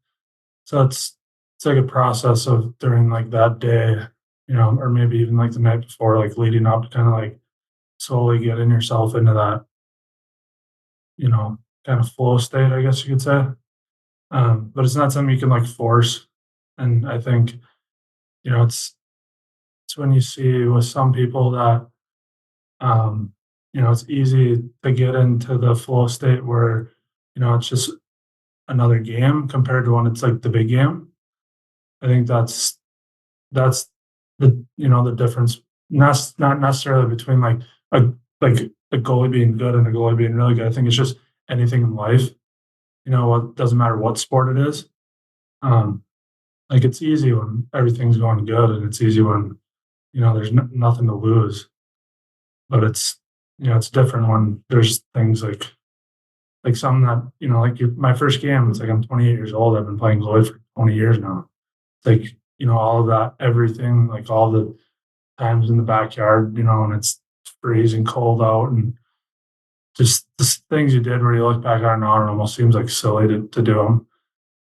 So it's like a process of during like that day, or maybe even like the night before, like leading up to kind of like slowly getting yourself into that, kind of flow state, I guess you could say. But it's not something you can like force. And I think, it's when you see with some people that, it's easy to get into the flow state where, it's just another game compared to when it's like the big game. I think that's the, the difference, not necessarily between like a goalie being good and a goalie being really good. I think it's just anything in life, it doesn't matter what sport it is. Like it's easy when everything's going good, and it's easy when, there's nothing to lose. But it's, it's different when there's things like something that, like my first game, it's like I'm 28 years old. I've been playing goalie for 20 years now. It's like, all of that, everything, like all the times in the backyard, and it's freezing cold out, and just the things you did where you look back on now, it almost seems like silly to do them.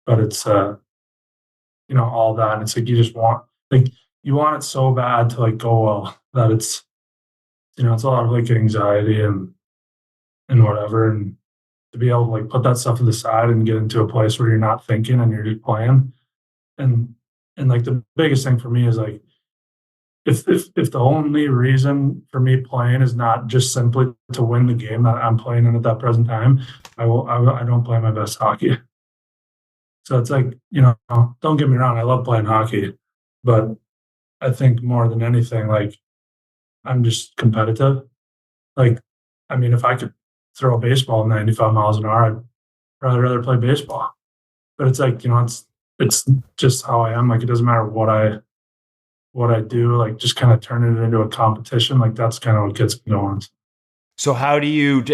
But it's, all that. And it's like you just want, like, you want it so bad to like go well that it's, it's a lot of like anxiety and whatever. And to be able to like put that stuff to the side and get into a place where you're not thinking and you're just playing. And like the biggest thing for me is like, if the only reason for me playing is not just simply to win the game that I'm playing in at that present time, I don't play my best hockey. So it's like, don't get me wrong, I love playing hockey, but I think more than anything, like I'm just competitive. Like, I mean, if I could throw a baseball 95 miles an hour, I'd rather play baseball. But it's like, it's just how I am. Like, it doesn't matter what I do, like just kind of turning it into a competition. Like that's kind of what gets me going. So how do you,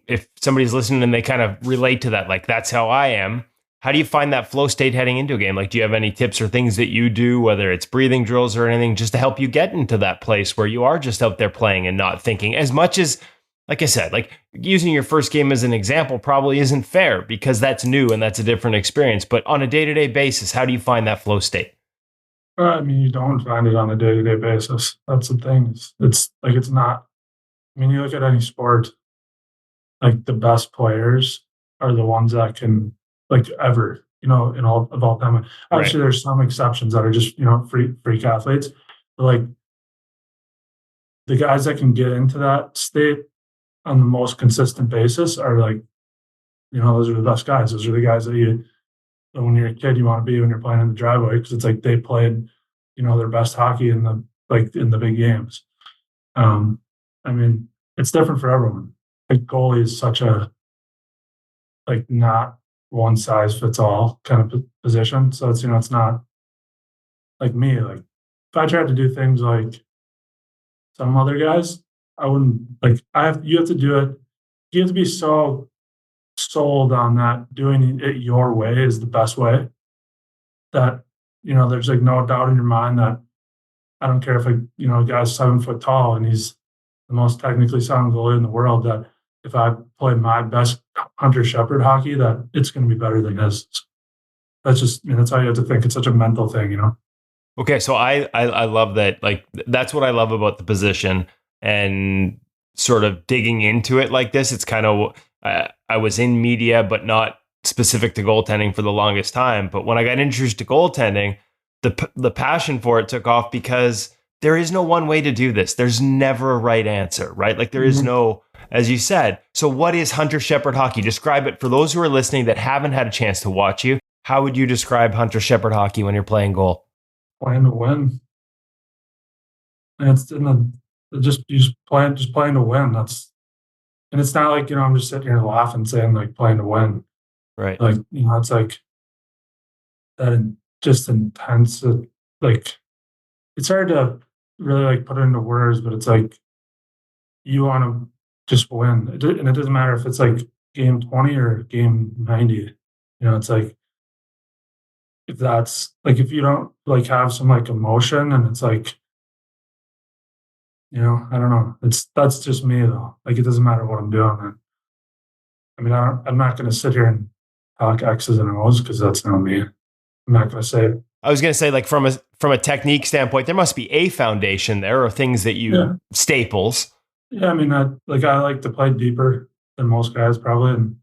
if somebody's listening and they kind of relate to that, like that's how I am, how do you find that flow state heading into a game? Like, do you have any tips or things that you do, whether it's breathing drills or anything, just to help you get into that place where you are just out there playing and not thinking as much as, like I said, like using your first game as an example probably isn't fair because that's new and that's a different experience. But on a day-to-day basis, how do you find that flow state? I mean, you don't find it on a day-to-day basis. That's the thing. It's like, it's not, I mean, you look at any sport, like the best players are the ones that can, like ever, in all time. Obviously, There's some exceptions that are just, freak athletes. But like the guys that can get into that state on the most consistent basis are like, those are the best guys. Those are the guys that when you're a kid, you want to be when you're playing in the driveway, because it's like they played, their best hockey in the big games. I mean, it's different for everyone. Like goalie is such a like not one size fits all kind of position. So it's it's not like me. Like if I tried to do things like some other guys, I wouldn't like. You have to do it. You have to be so sold on that doing it your way is the best way. That there's like no doubt in your mind that I don't care if a guy's 7 foot tall and he's the most technically sound goalie in the world, that if I play my best Hunter Sheppard hockey, that it's going to be better than his. That's just, that's how you have to think. It's such a mental thing, Okay, so I love that. Like that's what I love about the position and sort of digging into it like this. It's kind of I was in media, but not specific to goaltending for the longest time. But when I got introduced to goaltending, the passion for it took off because there is no one way to do this. There's never a right answer, right? Like there is no, as you said. So what is Hunter Sheppard hockey? Describe it for those who are listening that haven't had a chance to watch you. How would you describe Hunter Sheppard hockey when you're playing goal? Playing to win. And it's just playing to win. And it's not like, I'm just sitting here laughing saying like playing to win. Right. Like, it's like that just intense, like, it's hard to really like put it into words, but it's like you want to just win. And it doesn't matter if it's like game 20 or game 90. It's like, if that's like, if you don't like have some like emotion, and it's like, I don't know. That's just me though. Like, it doesn't matter what I'm doing. And, I mean, I'm not going to sit here and talk X's and O's because that's not me. I'm not going to say it. I was going to say, like, from a technique standpoint, there must be a foundation there, or things that you staples. Yeah, I mean, I like to play deeper than most guys probably, and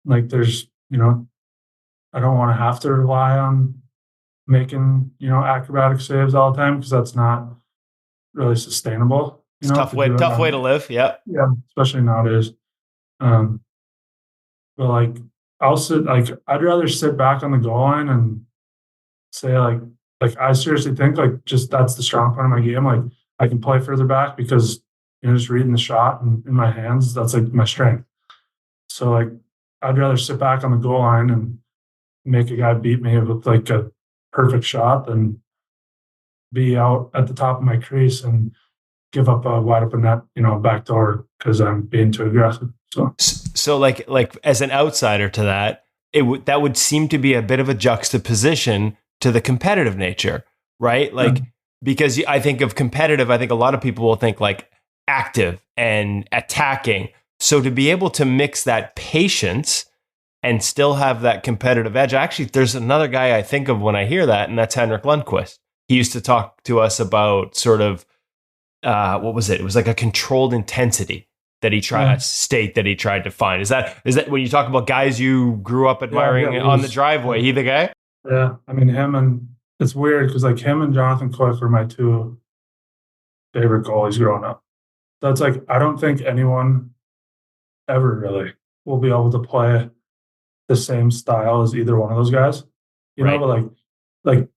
like there's, I don't want to have to rely on making acrobatic saves all the time because that's not really sustainable. It's tough way to live. Yeah, especially nowadays. But like I'd rather sit back on the goal line and say like I seriously think like just that's the strong part of my game. Like I can play further back because just reading the shot in my hands, that's like my strength. So like I'd rather sit back on the goal line and make a guy beat me with like a perfect shot than be out at the top of my crease and give up a wide open net, back door because I'm being too aggressive. So like as an outsider to that, that would seem to be a bit of a juxtaposition to the competitive nature, right? Like, because I think of competitive, I think a lot of people will think like active and attacking. So to be able to mix that patience and still have that competitive edge, actually, there's another guy I think of when I hear that, and that's Henrik Lundqvist. He used to talk to us about sort of, what was it? It was like a controlled intensity that he tried, a state that he tried to find. Is that when you talk about guys you grew up admiring on the driveway, he the guy? Yeah, I mean, it's weird because like him and Jonathan Quick were my two favorite goalies growing up. That's like, I don't think anyone ever really will be able to play the same style as either one of those guys, know, but like,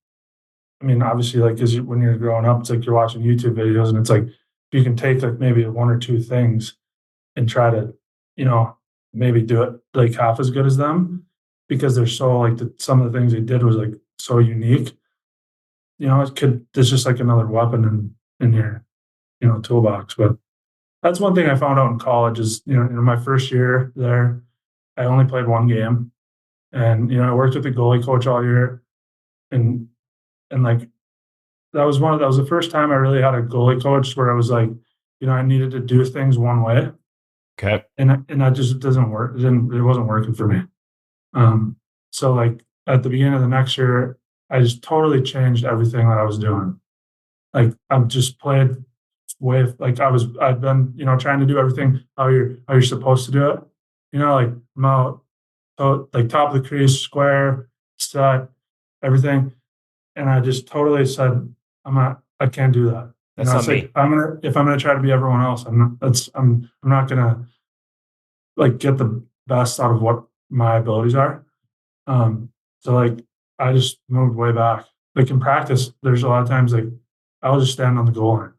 I mean, obviously like, when you're growing up, it's like you're watching YouTube videos and it's like, you can take like maybe one or two things and try to, maybe do it like half as good as them because they're so like some of the things they did was like so unique. There's just like another weapon in your, toolbox. But that's one thing I found out in college is, in my first year there, I only played one game, and I worked with the goalie coach all year, and like that was the first time I really had a goalie coach where I was like, I needed to do things one way. Okay. And that just doesn't work. It wasn't working for me. So like at the beginning of the next year, I just totally changed everything that I was doing. Like I've just played with like I've been trying to do everything how you're supposed to do it. Like I'm out like top of the crease, square, set, everything, and I just totally said I can't do that. That's not me. Like, if I'm gonna try to be everyone else, I'm not gonna like get the best out of what my abilities are. So like I just moved way back. Like in practice, there's a lot of times like I'll just stand on the goal line.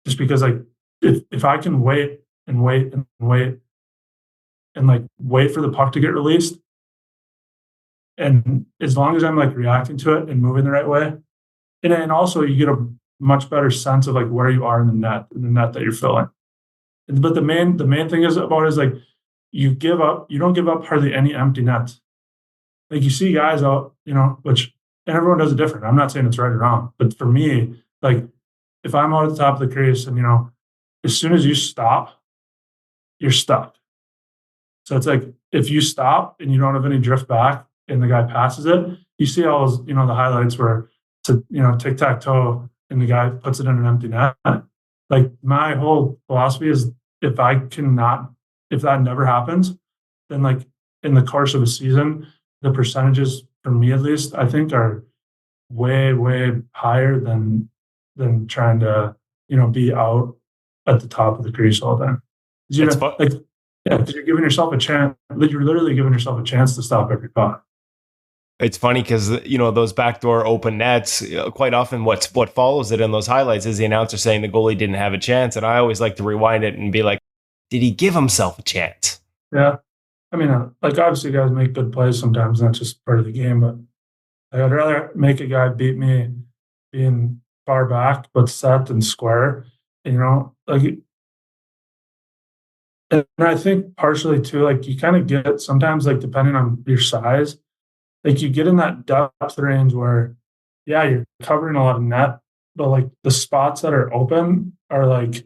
Just because like if I can wait and wait and wait and like wait for the puck to get released, and as long as I'm like reacting to it and moving the right way, and also you get a much better sense of like where you are in the net that you're filling. But the main thing is like you don't give up hardly any empty nets. Like you see guys out, which, and everyone does it different. I'm not saying it's right or wrong, but for me, like if I'm out at the top of the crease and, as soon as you stop, you're stuck. So it's like, if you stop and you don't have any drift back and the guy passes it, you see all those, the highlights where it's tic-tac-toe and the guy puts it in an empty net. Like my whole philosophy is if that never happens, then like in the course of a season, the percentages for me at least, I think are way, way higher than trying to, be out at the top of the crease all the time. Because you're giving yourself a chance. You're literally giving yourself a chance to stop every puck. It's funny because, those backdoor open nets, quite often what follows it in those highlights is the announcer saying the goalie didn't have a chance. And I always like to rewind it and be like, did he give himself a chance? Yeah. I mean, like obviously guys make good plays sometimes, and that's just part of the game. But I'd rather make a guy beat me being far back but set and square. You know, like, and I think partially too, like you kind of get sometimes, like depending on your size, like you get in that depth range where, yeah, you're covering a lot of net, but like the spots that are open are like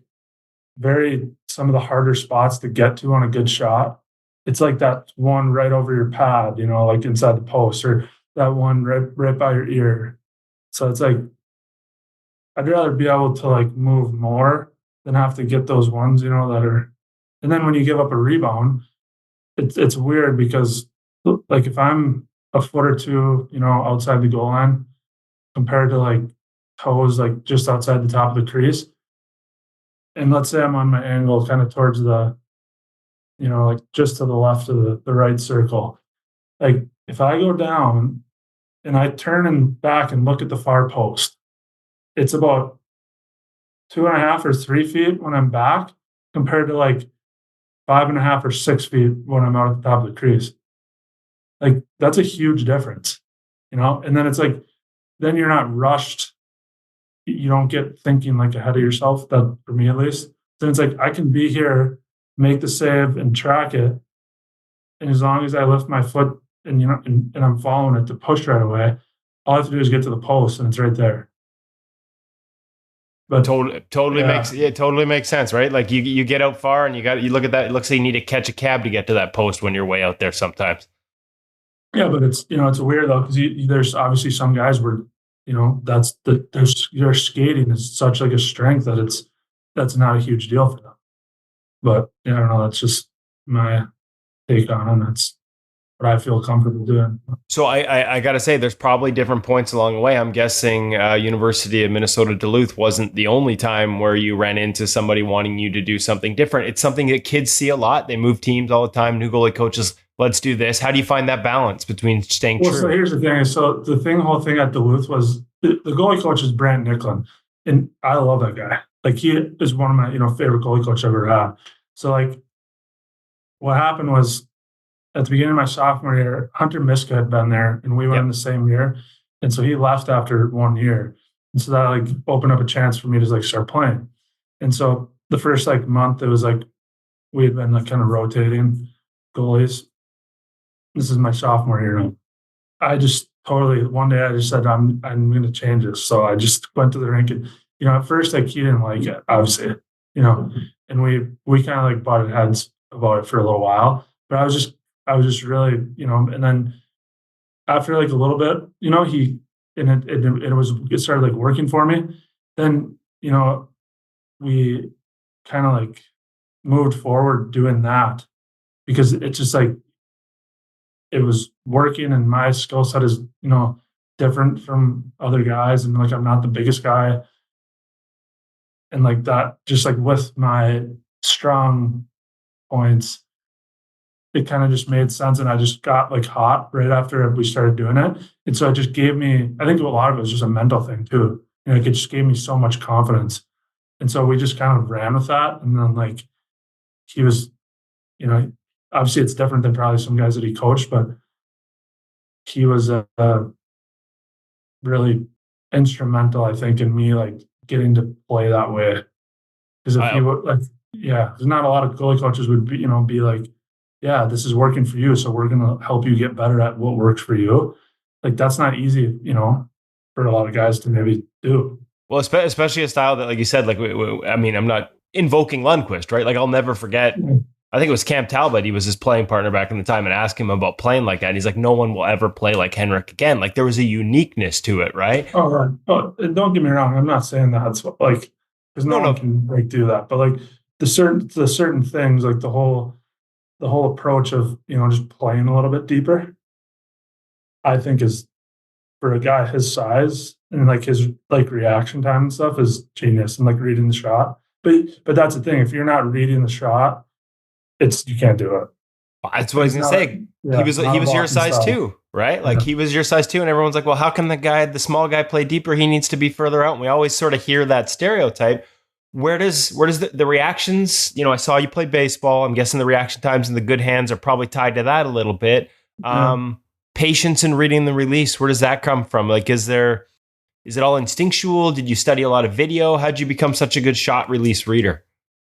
some of the harder spots to get to on a good shot. It's like that one right over your pad, you know, like inside the post, or that one right by your ear. So it's like, I'd rather be able to like move more than have to get those ones, you know, that are, and then when you give up a rebound, it's weird because like if I'm a foot or two, you know, outside the goal line compared to like toes, like just outside the top of the crease. And let's say I'm on my angle kind of towards the, you know, like just to the left of the right circle. Like if I go down and I turn and back and look at the far post, it's about 2.5 or 3 feet when I'm back compared to like 5.5 or 6 feet when I'm out at the top of the crease. Like that's a huge difference, you know? And then it's like, then you're not rushed. You don't get thinking like ahead of yourself, that for me at least. Then it's like, I can be here, make the save and track it. And as long as I lift my foot and, you know, and I'm following it to push right away, all I have to do is get to the post and it's right there. But totally makes sense, right? Like you get out far and you look at that. It looks like you need to catch a cab to get to that post when you're way out there sometimes. Yeah, but it's, you know, it's weird though, because there's obviously some guys where, you know, their skating is such like a strength that that's not a huge deal for them. But yeah, I don't know. That's just my take on it. That's what I feel comfortable doing. So I got to say, there's probably different points along the way. I'm guessing University of Minnesota Duluth wasn't the only time where you ran into somebody wanting you to do something different. It's something that kids see a lot. They move teams all the time. New goalie coaches, let's do this. How do you find that balance between staying true? So here's the thing. So the whole thing at Duluth was the goalie coach is Brant Nicklin, and I love that guy. Like he is one of my, you know, favorite goalie coaches I've ever had. So like what happened was, at the beginning of my sophomore year, Hunter Miska had been there, and we went in the same year. And so he left after 1 year. And so that like opened up a chance for me to like start playing. And so the first like month, it was like we had been like kind of rotating goalies. This is my sophomore year. I just totally, one day I just said, I'm going to change this. So I just went to the rink and, you know, at first like he didn't like it, obviously, you know, and we kind of like butted heads about it for a little while, but I was just really, you know, and then after like a little bit, you know, it started like working for me. Then, you know, we kind of like moved forward doing that because it's just like, it was working and my skill set is, you know, different from other guys. And like, I'm not the biggest guy. And like that, just like with my strong points, it kind of just made sense. And I just got like hot right after we started doing it. And so it just gave me, I think a lot of it was just a mental thing too. You know, it just gave me so much confidence. And so we just kind of ran with that. And then like, he was, you know, obviously it's different than probably some guys that he coached, but he was really instrumental, I think, in me like getting to play that way. Because if he would like, there's not a lot of goalie coaches would be, you know, be like, yeah, this is working for you, so we're going to help you get better at what works for you. Like that's not easy, you know, for a lot of guys to maybe do. Well, especially a style that, like you said, like I mean, I'm not invoking Lundqvist, right? Like I'll never forget. I think it was Cam Talbot. He was his playing partner back in the time, and asked him about playing like that. And he's like, no one will ever play like Henrik again. Like there was a uniqueness to it, right? Oh, right. Oh, and don't get me wrong. I'm not saying that it's like because no one can like do that, but like the certain things, like the whole approach of, you know, just playing a little bit deeper, I think is for a guy his size and like his like reaction time and stuff is genius, and like reading the shot. But that's the thing. If you're not reading the shot, you can't do it. That's what I was gonna say. He was your size too, right? Like he was your size too, and everyone's like, well, how can the small guy play deeper? He needs to be further out. And we always sort of hear that stereotype. where does the reactions, I saw you play baseball. I'm guessing the reaction times and the good hands are probably tied to that a little bit. Patience in reading the release, where does that come from? Like, is it all instinctual? Did you study a lot of video? How'd you become such a good shot release reader?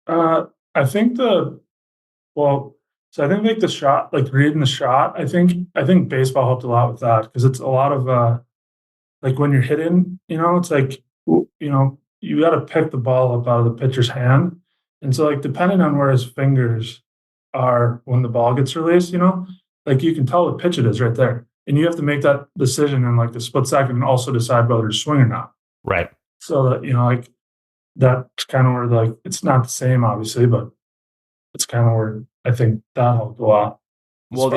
I think I think like the shot, like reading the shot, I think baseball helped a lot with that, because it's a lot of like when you're hitting, it's like, you got to pick the ball up out of the pitcher's hand. And so like, depending on where his fingers are when the ball gets released, like you can tell what pitch it is right there. And you have to make that decision in like the split second and also decide whether to swing or not. Right. So that, like that's kind of where like, it's not the same obviously, but it's kind of where I think that helped a lot. Well,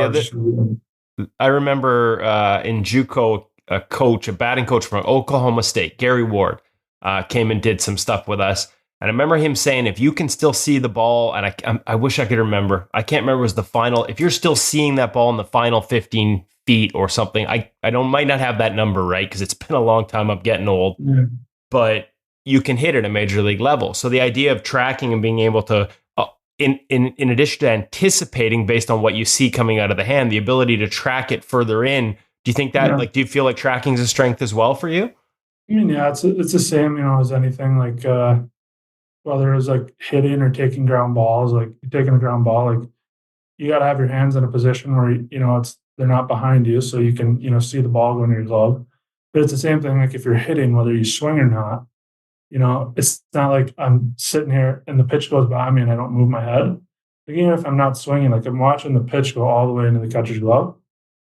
I remember in JUCO, a batting coach from Oklahoma State, Gary Ward, came and did some stuff with us. And I remember him saying, if you can still see the ball, and I wish I could remember, I can't remember, it was the final, if you're still seeing that ball in the final 15 feet or something, I might not have that number right, because it's been a long time, I'm getting old, but you can hit at a major league level. So the idea of tracking and being able to, in addition to anticipating based on what you see coming out of the hand, the ability to track it further in, do you think that, do you feel like tracking is a strength as well for you? I mean, yeah, it's the same, as anything, like, whether it's like hitting or taking ground balls, like taking a ground ball, like you got to have your hands in a position where, they're not behind you. So you can, see the ball going in your glove. But it's the same thing. Like if you're hitting, whether you swing or not, it's not like I'm sitting here and the pitch goes by me and I don't move my head. Like, even if I'm not swinging, like I'm watching the pitch go all the way into the catcher's glove,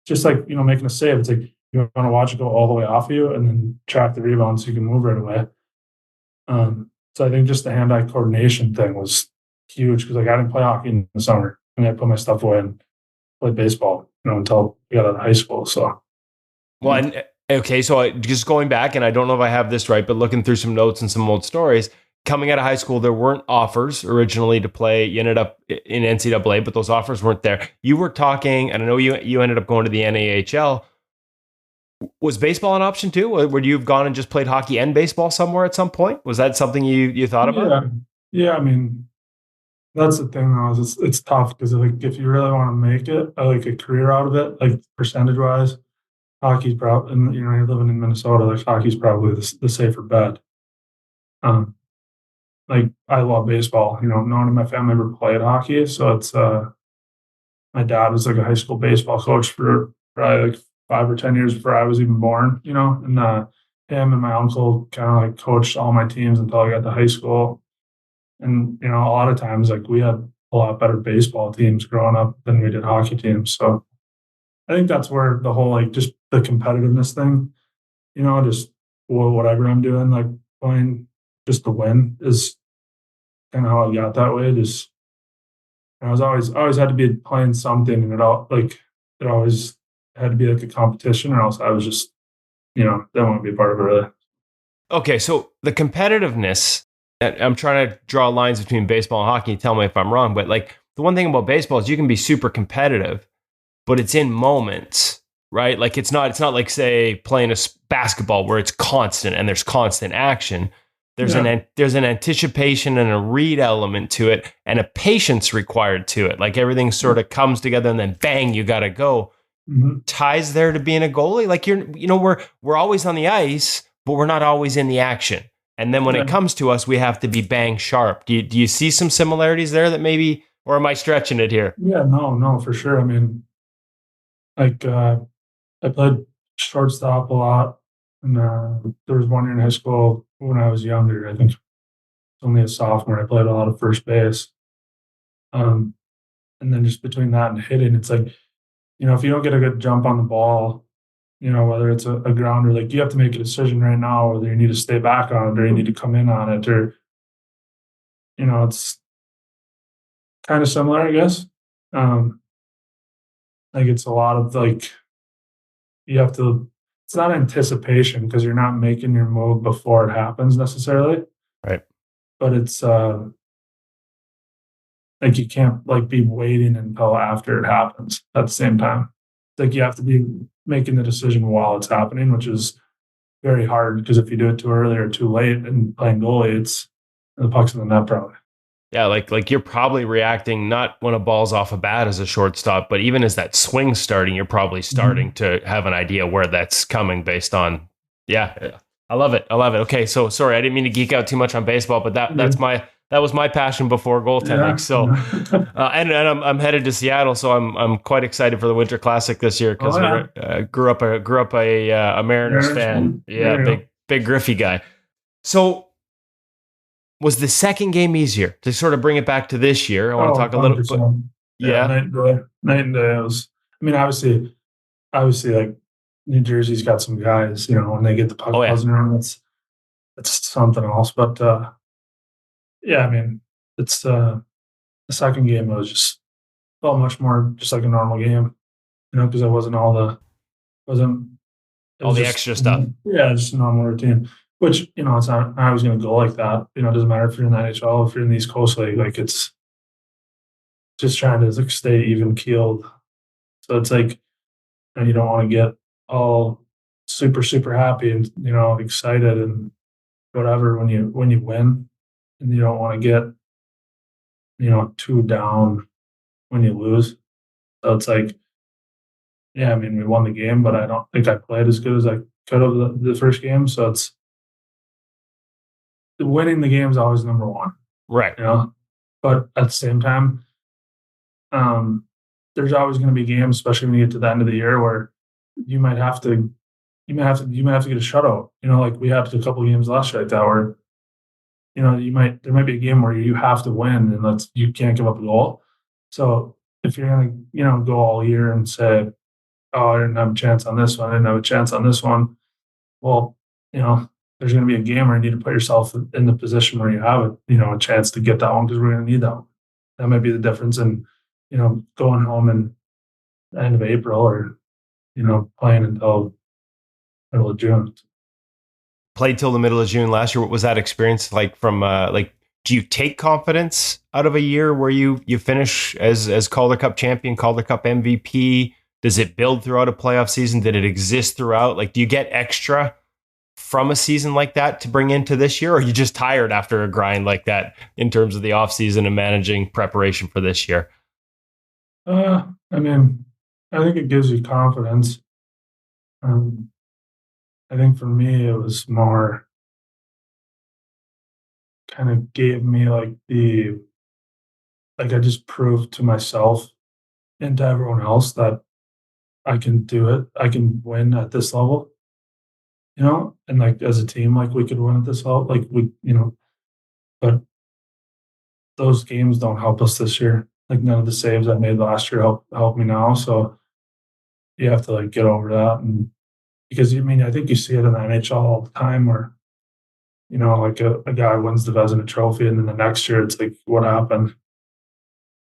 just like, making a save. It's like, you want to watch it go all the way off of you and then track the rebound so you can move right away. So I think just the hand-eye coordination thing was huge, because like I didn't play hockey in the summer, and I put my stuff away and played baseball, until we got out of high school. So, well, okay, so just going back, and I don't know if I have this right, but looking through some notes and some old stories, coming out of high school, there weren't offers originally to play. You ended up in NCAA, but those offers weren't there. You were talking, and I know you ended up going to the NAHL. Was baseball an option too? Would you have gone and just played hockey and baseball somewhere at some point? Was that something you thought about? Yeah. I mean, that's the thing though, is it's tough, because like if you really want to make it like a career out of it, like percentage wise, hockey's probably, and you're living in Minnesota, like hockey's probably the safer bet. Like I love baseball. No one in my family ever played hockey, so it's my dad was like a high school baseball coach for probably like 5 or 10 years before I was even born, and him and my uncle kind of like coached all my teams until I got to high school. And, a lot of times, like we had a lot better baseball teams growing up than we did hockey teams. So I think that's where the whole, like, just the competitiveness thing, just whatever I'm doing, like playing just to win is kind of how I got that way. Just, I was always had to be playing something, and it always had to be like a competition, or else I was just, didn't want to be a part of it really. Okay, so the competitiveness, I'm trying to draw lines between baseball and hockey. Tell me if I'm wrong, but like the one thing about baseball is you can be super competitive, but it's in moments, right? Like it's not like, say, playing a basketball where it's constant and there's constant action. There's an anticipation and a read element to it, and a patience required to it. Like everything sort of comes together, and then bang, you got to go. Ties there to being a goalie. Like we're always on the ice, but we're not always in the action. And then when it comes to us, we have to be bang sharp. Do you see some similarities there that maybe, or am I stretching it here? Yeah, no, for sure. I mean, like I played shortstop a lot, and there was one year in high school when I was younger. I think only a sophomore. I played a lot of first base, and then just between that and hitting, it's like, if you don't get a good jump on the ball, whether it's a grounder, like you have to make a decision right now whether you need to stay back on it or you need to come in on it, or, it's kind of similar, I guess. Like it's a lot of like, it's not anticipation, because you're not making your move before it happens necessarily. Right. But it's like you can't like be waiting until after it happens at the same time. Like you have to be making the decision while it's happening, which is very hard, because if you do it too early or too late and playing goalie, it's The puck's in the net probably. Yeah, like you're probably reacting not when a ball's off a bat as a shortstop, but even as that swing starting, you're probably starting to have an idea where that's coming based on. Yeah, I love it. Okay, so sorry, I didn't mean to geek out too much on baseball, but that was my passion before goaltending. Yeah. So, and I'm headed to Seattle, so I'm quite excited for the Winter Classic this year because grew up a Mariners fan. Yeah, big Griffey guy. So. Was the second game easier to sort of bring it back to this year? I want to talk a little bit. Yeah. Night and day. Obviously, like New Jersey's got some guys, when they get the puck buzzing around, it's something else. But it's the second game was just felt much more just like a normal game, because it wasn't all the extra stuff. Yeah, just a normal routine. Which, it's not always going to go like that. It doesn't matter if you're in the NHL, if you're in the East Coast League, like it's just trying to stay even keeled. So it's like, you don't want to get all super, super happy and, excited and whatever when you win. And you don't want to get, too down when you lose. So it's like, we won the game, but I don't think I played as good as I could have the first game. So it's, winning the game is always number one, right? But at the same time, there's always going to be games, especially when you get to the end of the year, where you might have to get a shutout. Like we had a couple of games last year like that, where there might be a game where you have to win and you can't give up a goal. So if you're going to go all year and say, "Oh, I didn't have a chance on this one. I didn't have a chance on this one," well, there's going to be a game where you need to put yourself in the position where you have a chance to get that one, because we're going to need that one. That might be the difference in, going home in the end of April or, playing until middle of June. Played till the middle of June last year. What was that experience like from, do you take confidence out of a year where you finish as Calder Cup champion, Calder Cup MVP? Does it build throughout a playoff season? Did it exist throughout? Like, do you get extra from a season like that to bring into this year, or are you just tired after a grind like that in terms of the off season and managing preparation for this year? I think it gives you confidence. I think for me, it was more kind of gave me I just proved to myself and to everyone else that I can do it. I can win at this level. And as a team, we could win at this level, but those games don't help us this year. None of the saves I made last year help me now. So you have to get over that. And because I think you see it in the NHL all the time where, a guy wins the Vezina Trophy and then the next year it's what happened?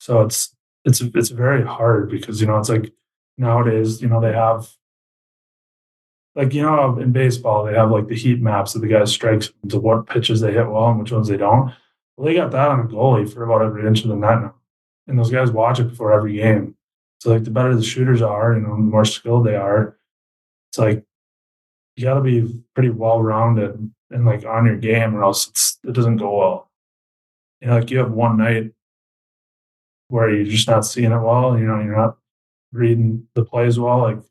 So it's very hard because, it's nowadays, they have, in baseball, they have the heat maps of the guys' strikes to what pitches they hit well and which ones they don't. Well, they got that on a goalie for about every inch of the net now. And those guys watch it before every game. So the better the shooters are, the more skilled they are. It's you got to be pretty well-rounded and on your game, or else it doesn't go well. You have one night where you're just not seeing it well. You're not reading the plays well. You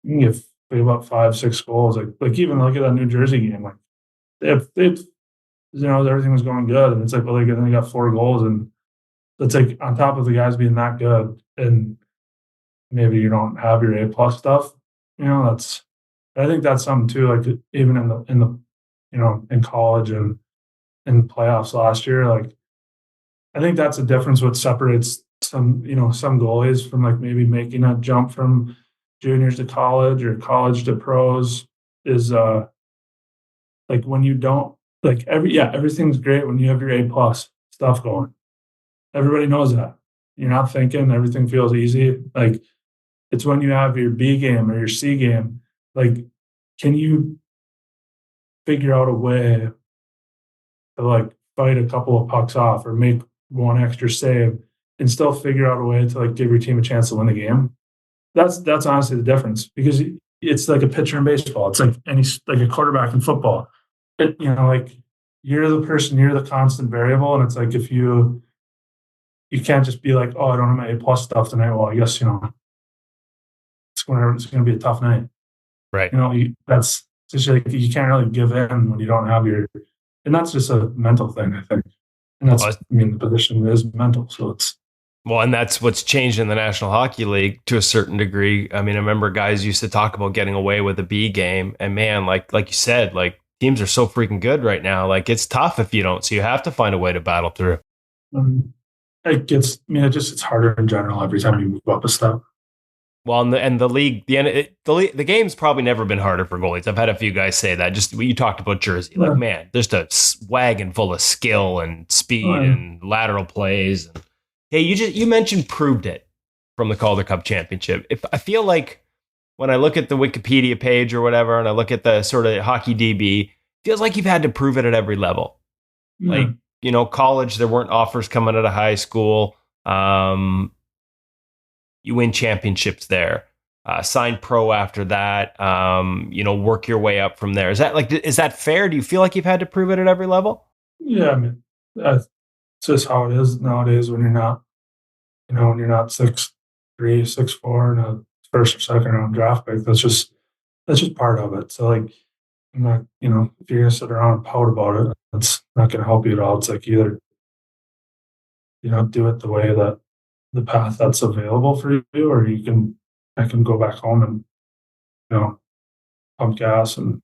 can give about 5-6 goals. Even look at that New Jersey game. Everything was going good, and it's they only got 4 goals, and it's on top of the guys being that good, and maybe you don't have your A+ stuff. I think that's something too. Even in the in college and in playoffs last year, I think that's a difference. What separates some goalies from maybe making a jump from juniors to college or college to pros is when you don't everything's great when you have your A+ stuff going. Everybody knows that. You're not thinking, everything feels easy. It's when you have your B game or your C game. Can you figure out a way to fight a couple of pucks off or make one extra save and still figure out a way to give your team a chance to win the game? That's honestly the difference, because it's like a pitcher in baseball. It's a quarterback in football. you're the person, you're the constant variable. And it's like, if you can't just be like, oh, I don't have my A+ stuff tonight. Well, I guess, it's going to be a tough night. Right. That's just like, you can't really give in when you don't have and that's just a mental thing, I think. And that's, the position is mental. So it's, well, and that's what's changed in the National Hockey League to a certain degree. I mean, I remember guys used to talk about getting away with a B game, and man, like you said, like teams are so freaking good right now. Like it's tough if you don't, so you have to find a way to battle through. It's harder in general every time you move up a step. Well, and the league, the game's probably never been harder for goalies. I've had a few guys say that. Just you talked about Jersey, like man, just a wagon full of skill and speed and lateral plays. And hey, you mentioned proved it from the Calder Cup Championship. If I feel like when I look at the Wikipedia page or whatever, and I look at the sort of hockey DB, it feels like you've had to prove it at every level. Like college, there weren't offers coming out of high school. You win championships there, sign pro after that, work your way up from there. Is that fair? Do you feel like you've had to prove it at every level? Yeah. I mean, that's just how it is nowadays when you're not, when you're not 6'3", 6'4", and a first or second round draft pick. That's just part of it. So like, I'm not, if you're going to sit around and pout about it, it's not going to help you at all. It's like either, do it the way that the path that's available for you, or I can go back home and, pump gas and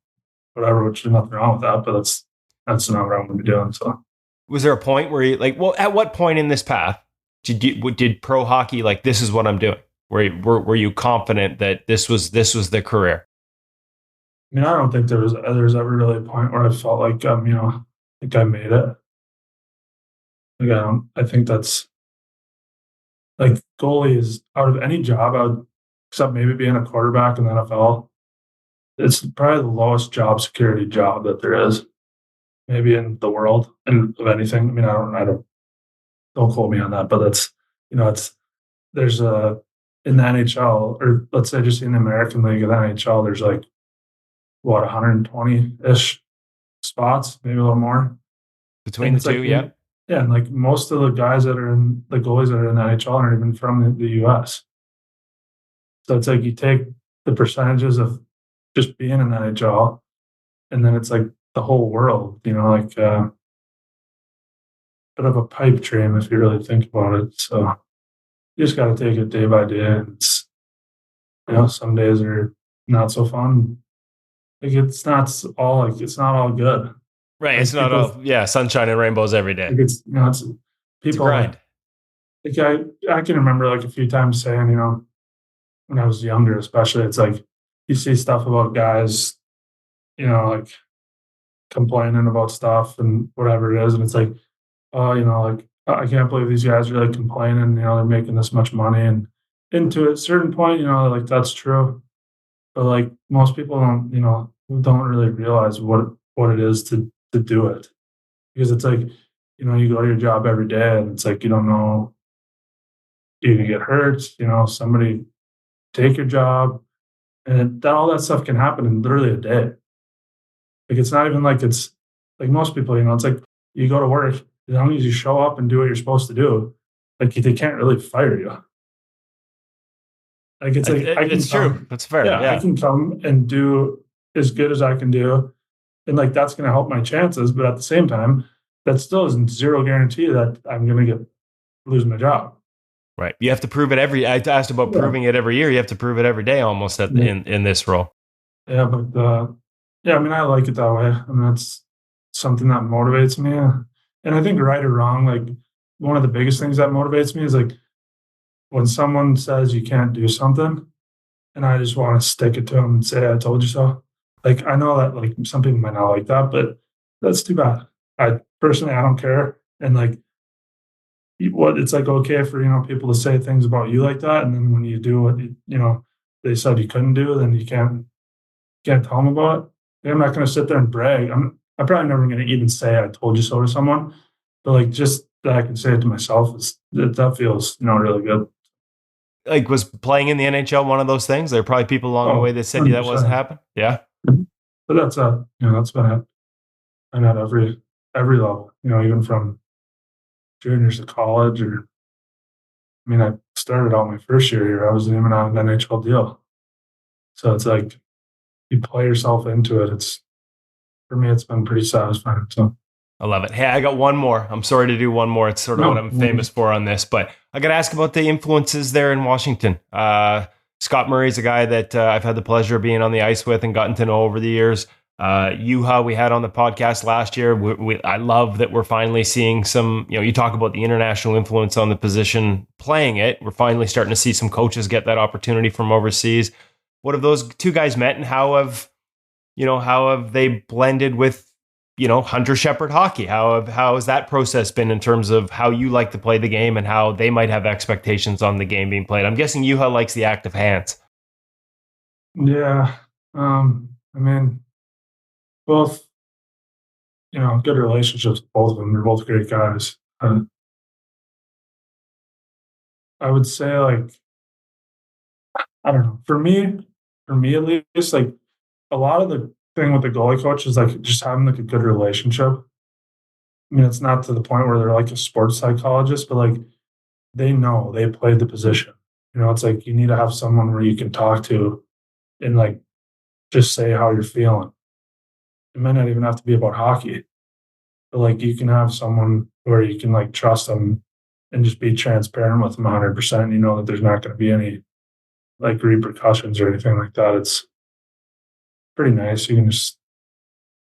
whatever, which there's nothing wrong with that, but that's not what I'm going to be doing. So was there a point where you at what point in this path did pro hockey, like, this is what I'm doing? Were you confident that this was the career? I mean, I don't think there was ever really a point where I felt like, I made it. Like, I think that's, like, goalie is, out of any job, except maybe being a quarterback in the NFL, it's probably the lowest job security job that there is, maybe in the world, and of anything. I mean, I don't quote me on that, but that's, there's in the NHL, or let's say just in the American League of the NHL, there's like, 120-ish spots, maybe a little more. Between the two, yeah. Yeah, and like most of the guys that are in the goalies that are in the NHL aren't even from the US. So it's like you take the percentages of just being in the NHL, and then it's like the whole world, bit of a pipe dream if you really think about it. So you just got to take it day by day. It's, some days are not so fun. Like it's not all good. Right. Like it's not all, sunshine and rainbows every day. Like it's people, it's a grind. Like I can remember like a few times saying, when I was younger, especially, it's like you see stuff about guys, like complaining about stuff and whatever it is. And it's like, oh, like, I can't believe these guys are like complaining, they're making this much money. And into a certain point, like that's true. But like most people don't really realize what it is to do it, because it's like, you go to your job every day and it's like, you don't know, you can get hurt, somebody take your job, and all that stuff can happen in literally a day. Like it's not even like it's like most people, it's like you go to work, as long as you show up and do what you're supposed to do, like they can't really fire you. Like it's like it's true. That's fair. Yeah, I can come and do as good as I can do, and like that's going to help my chances. But at the same time, that still isn't zero guarantee that I'm going to lose my job. Right. You have to prove it I asked about proving it every year. You have to prove it every day almost in this role. Yeah, but I mean, I like it that way. I mean, that's something that motivates me. And I think, right or wrong, like one of the biggest things that motivates me is like when someone says you can't do something, and I just want to stick it to them and say, I told you so. Like, I know that like some people might not like that, but that's too bad. I don't care. And like, it's like okay for, people to say things about you like that. And then when you do what, they said you couldn't do, then you can't tell them about it. I'm not going to sit there and brag. I'm probably never going to even say I told you so to someone, but like just that I can say it to myself that feels, really good. Like, was playing in the NHL one of those things? There are probably people along the way that said 100%. That wasn't happening. Yeah. But that's been it. I'm at every every level, even from juniors to college. I started out my first year here. I wasn't even on an NHL deal. So it's like you play yourself into it. For me, it's been pretty satisfying. So I love it. Hey, I got one more. I'm sorry to do one more. It's sort of what I'm famous for on this, but I got to ask about the influences there in Washington. Scott Murray's a guy that I've had the pleasure of being on the ice with and gotten to know over the years. Juha, we had on the podcast last year. I love that we're finally seeing some, you talk about the international influence on the position playing it. We're finally starting to see some coaches get that opportunity from overseas. What have those two guys met, and how have they blended with, Hunter Sheppard hockey? How has that process been in terms of how you like to play the game and how they might have expectations on the game being played? I'm guessing Juha likes the active hands. Yeah. Both, good relationships with both of them. They're both great guys. I would say, I don't know. For me at least, a lot of the thing with the goalie coach is just having a good relationship. It's not to the point where they're like a sports psychologist, but they know they played the position. It's you need to have someone where you can talk to and just say how you're feeling. It might not even have to be about hockey, but you can have someone where you can trust them and just be transparent with them 100%. You know that there's not going to be any repercussions or anything like that. It's pretty nice. You can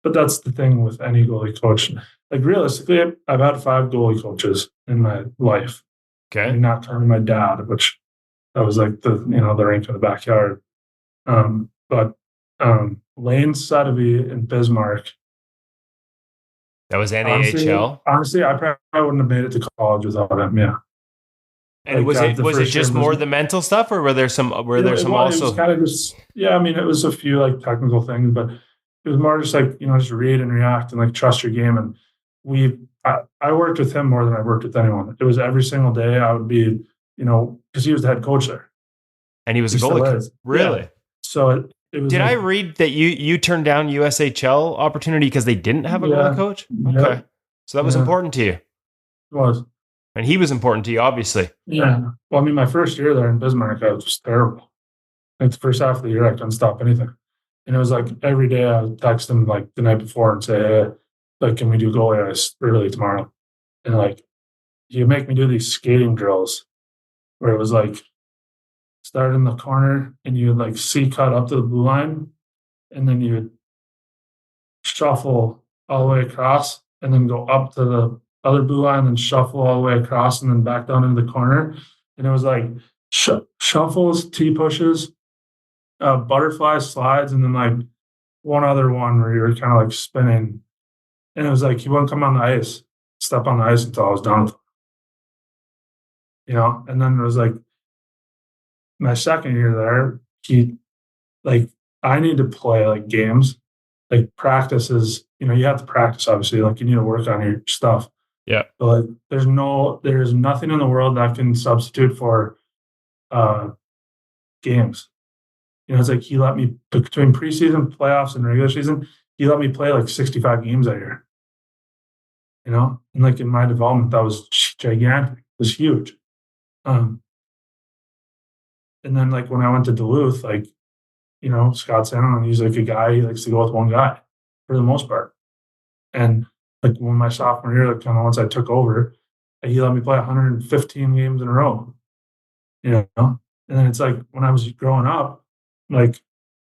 but that's the thing with any goalie coach. Realistically, I've had 5 goalie coaches in my life. Okay. Not counting my dad, which that was the rink in the backyard. But Lane Sadovy in Bismarck. That was NAHL. Honestly, I probably wouldn't have made it to college without him. Yeah. And was it just more the mental stuff, or were there some also? It was kind of just, it was a few technical things, but it was more just just read and react and trust your game. And I worked with him more than I worked with anyone. It was every single day I would be, because he was the head coach there. And he was a goalie coach. Really? Yeah. So it was. Did I read that you turned down USHL opportunity because they didn't have a goalie coach? Okay. Yeah. So that was important to you. It was. And he was important to you, obviously. Yeah. Well, my first year there in Bismarck, I was terrible. The first half of the year, I couldn't stop anything. And it was every day I would text him the night before and say, hey, can we do goalie ice early tomorrow? And you make me do these skating drills where it was start in the corner and you would C cut up to the blue line, and then you would shuffle all the way across and then go up to the other blue line and shuffle all the way across and then back down into the corner. And it was shuffles, T-pushes, butterfly slides, and then one other one where you were kind of spinning. And it was he wouldn't come on the ice, step on the ice until I was done with him. And then it was my second year there, I need to play games, practices. You have to practice, obviously. You need to work on your stuff. Yeah. But there is nothing in the world that can substitute for games. It's he let me, between preseason, playoffs, and regular season, he let me play 65 games that year. And in my development, that was gigantic. It was huge. And then when I went to Duluth, Scott Sandlin, he's a guy, he likes to go with one guy for the most part. And when my sophomore year, kind of once I took over, he let me play 115 games in a row. And then it's when I was growing up,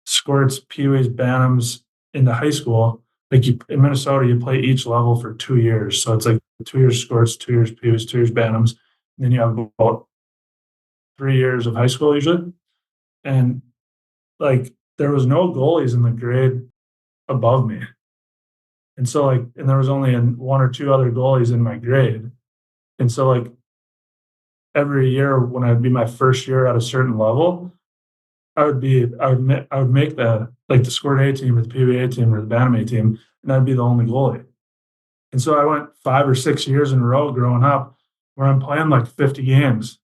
squirts, peewees, bantams into high school, in Minnesota, you play each level for 2 years. So it's 2 years squirts, 2 years peewees, 2 years bantams. And then you have about 3 years of high school usually. And there was no goalies in the grade above me. And so and there was only 1 or 2 other goalies in my grade. And so every year when I'd be my first year at a certain level, I would make the squirt A team or the PBA team or the Bantam A team, and I'd be the only goalie. And so I went 5 or 6 years in a row growing up where I'm playing 50 games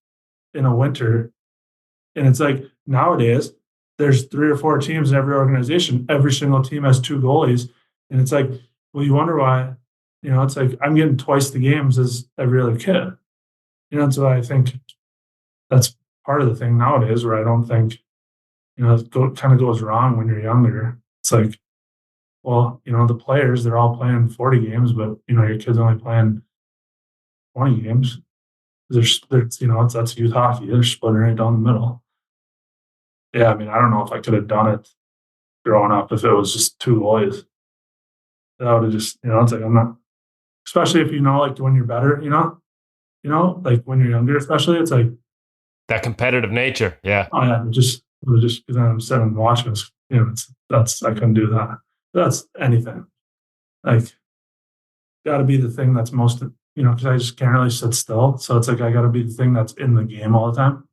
in a winter. And it's nowadays there's 3 or 4 teams in every organization. Every single team has 2 goalies. And it's well, you wonder why it's like I'm getting twice the games as every other kid. So I think that's part of the thing nowadays where I don't think, it kind of goes wrong when you're younger. It's like, well, the players, they're all playing 40 games, but, your kid's only playing 20 games. That's youth hockey. They're splitting right down the middle. Yeah, I mean, I don't know if I could have done it growing up if it was just two boys. That would have just, it's like I'm not, especially if like when you're better, like when you're younger, especially, it's like that competitive nature. Yeah. Oh yeah, just because I'm sitting and watching this, I couldn't do that. That's anything. Like, got to be the thing that's most, because I just can't really sit still. So it's like I got to be the thing that's in the game all the time.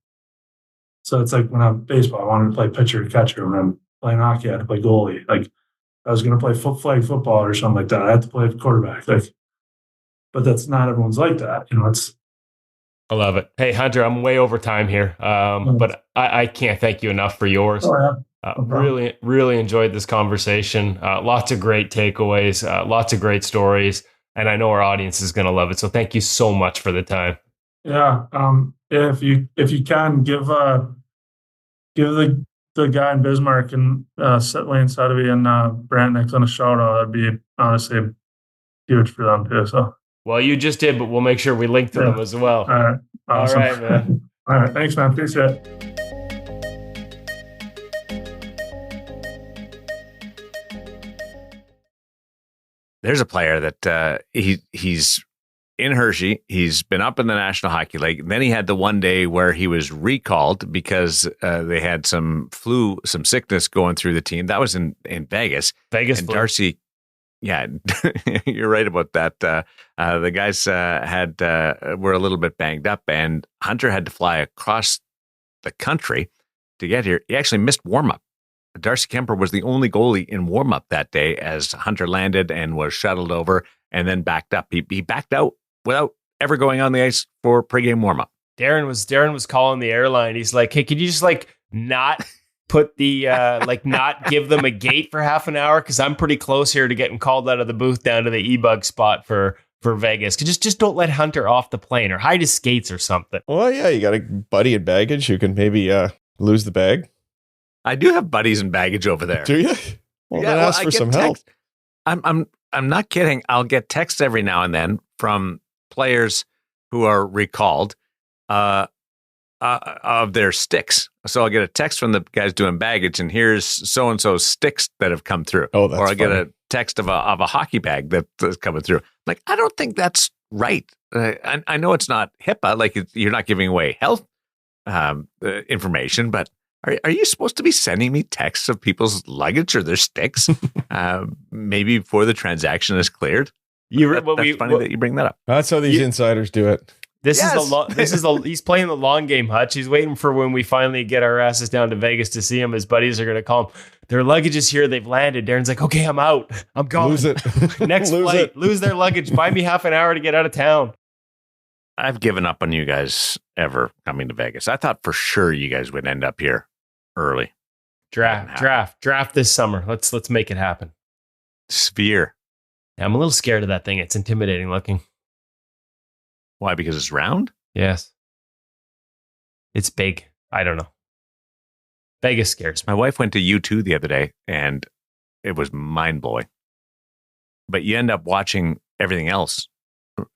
So it's like when I'm baseball, I wanted to play pitcher or catcher. When I'm playing hockey, I had to play goalie. Like, I was going to play flag football or something like that, I had to play quarterback. Like, but that's not everyone's like that. It's. I love it. Hey, Hunter, I'm way over time here, but I can't thank you enough for yours. Oh, yeah. Really, really enjoyed this conversation. Lots of great takeaways, lots of great stories, and I know our audience is going to love it. So thank you so much for the time. Yeah. If you can give the guy in Bismarck and Lane Sudovy and Brant Nicklin a shout out, that'd be honestly huge for them too. So. Well, you just did, but we'll make sure we link to them as well. All right. Awesome. All right, man. All right. Thanks, man. Appreciate it. There's a player that he's in Hershey. He's been up in the National Hockey League. Then he had the one day where he was recalled because they had some sickness going through the team. That was in Vegas. Vegas and flu. Darcy. Yeah, you're right about that. The guys were a little bit banged up, and Hunter had to fly across the country to get here. He actually missed warm-up. Darcy Kemper was the only goalie in warm-up that day as Hunter landed and was shuttled over and then backed up. He backed out without ever going on the ice for pregame warm-up. Darren was calling the airline. He's like, hey, could you just not put the not give them a gate for half an hour, because I'm pretty close here to getting called out of the booth down to the e-bug spot for Vegas. Just don't let Hunter off the plane or hide his skates or something. Well, yeah, you got a buddy in baggage who can maybe lose the bag. I do have buddies in baggage over there. Do you? Well, then ask for some help. I'm not kidding. I'll get texts every now and then from players who are recalled of their sticks. So I'll get a text from the guys doing baggage, and here's so-and-so's sticks that have come through. Oh, that's Or I'll get funny. a text of a hockey bag that's coming through. Like, I don't think that's right. I know it's not HIPAA, like you're not giving away health information, but are you supposed to be sending me texts of people's luggage or their sticks maybe before the transaction is cleared? That's funny that you bring that up. That's how these insiders do it. He's playing the long game, Hutch. He's waiting for when we finally get our asses down to Vegas to see him. His buddies are going to call him. Their luggage is here. They've landed. Darren's like, okay, I'm out. I'm gone. Lose it. Next flight. Lose their luggage. Buy me half an hour to get out of town. I've given up on you guys ever coming to Vegas. I thought for sure you guys would end up here early. Draft this summer. Let's make it happen. Sphere. Yeah, I'm a little scared of that thing. It's intimidating looking. Why? Because it's round? Yes. It's big. I don't know. Vegas scares me. My wife went to U2 the other day, and it was mind-blowing. But you end up watching everything else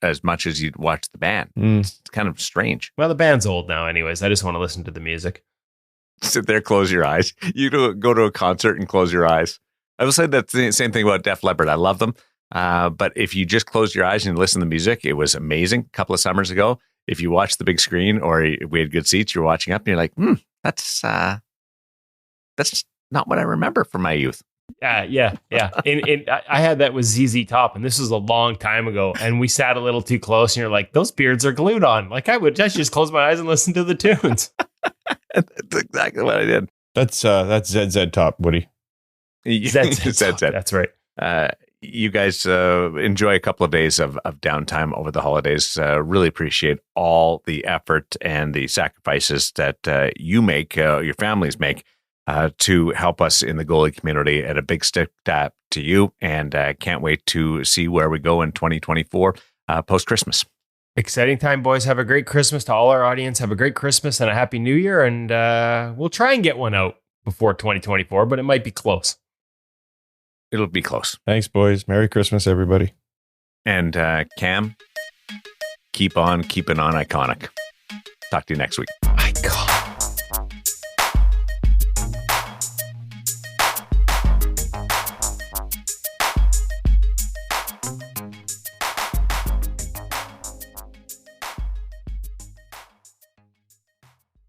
as much as you'd watch the band. It's kind of strange. Well, the band's old now anyways. I just want to listen to the music. Sit there, close your eyes. You go to a concert and close your eyes. I will say that the same thing about Def Leppard. I love them. But if you just close your eyes and listen to the music, it was amazing. A couple of summers ago, if you watch the big screen or we had good seats, you're watching up and you're like, that's not what I remember from my youth. Yeah. I had that with ZZ Top, and this was a long time ago, and we sat a little too close, and you're like, those beards are glued on. Like, I just close my eyes and listen to the tunes. That's exactly what I did. That's ZZ Top, Woody. ZZ. That's right. You guys enjoy a couple of days of downtime over the holidays. Really appreciate all the effort and the sacrifices that you make, your families make, to help us in the goalie community. And a big stick tap to you. And can't wait to see where we go in 2024 post-Christmas. Exciting time, boys. Have a great Christmas to all our audience. Have a great Christmas and a happy New Year. And we'll try and get one out before 2024, but it might be close. It'll be close. Thanks, boys. Merry Christmas, everybody. And Cam, keep on keeping on iconic. Talk to you next week.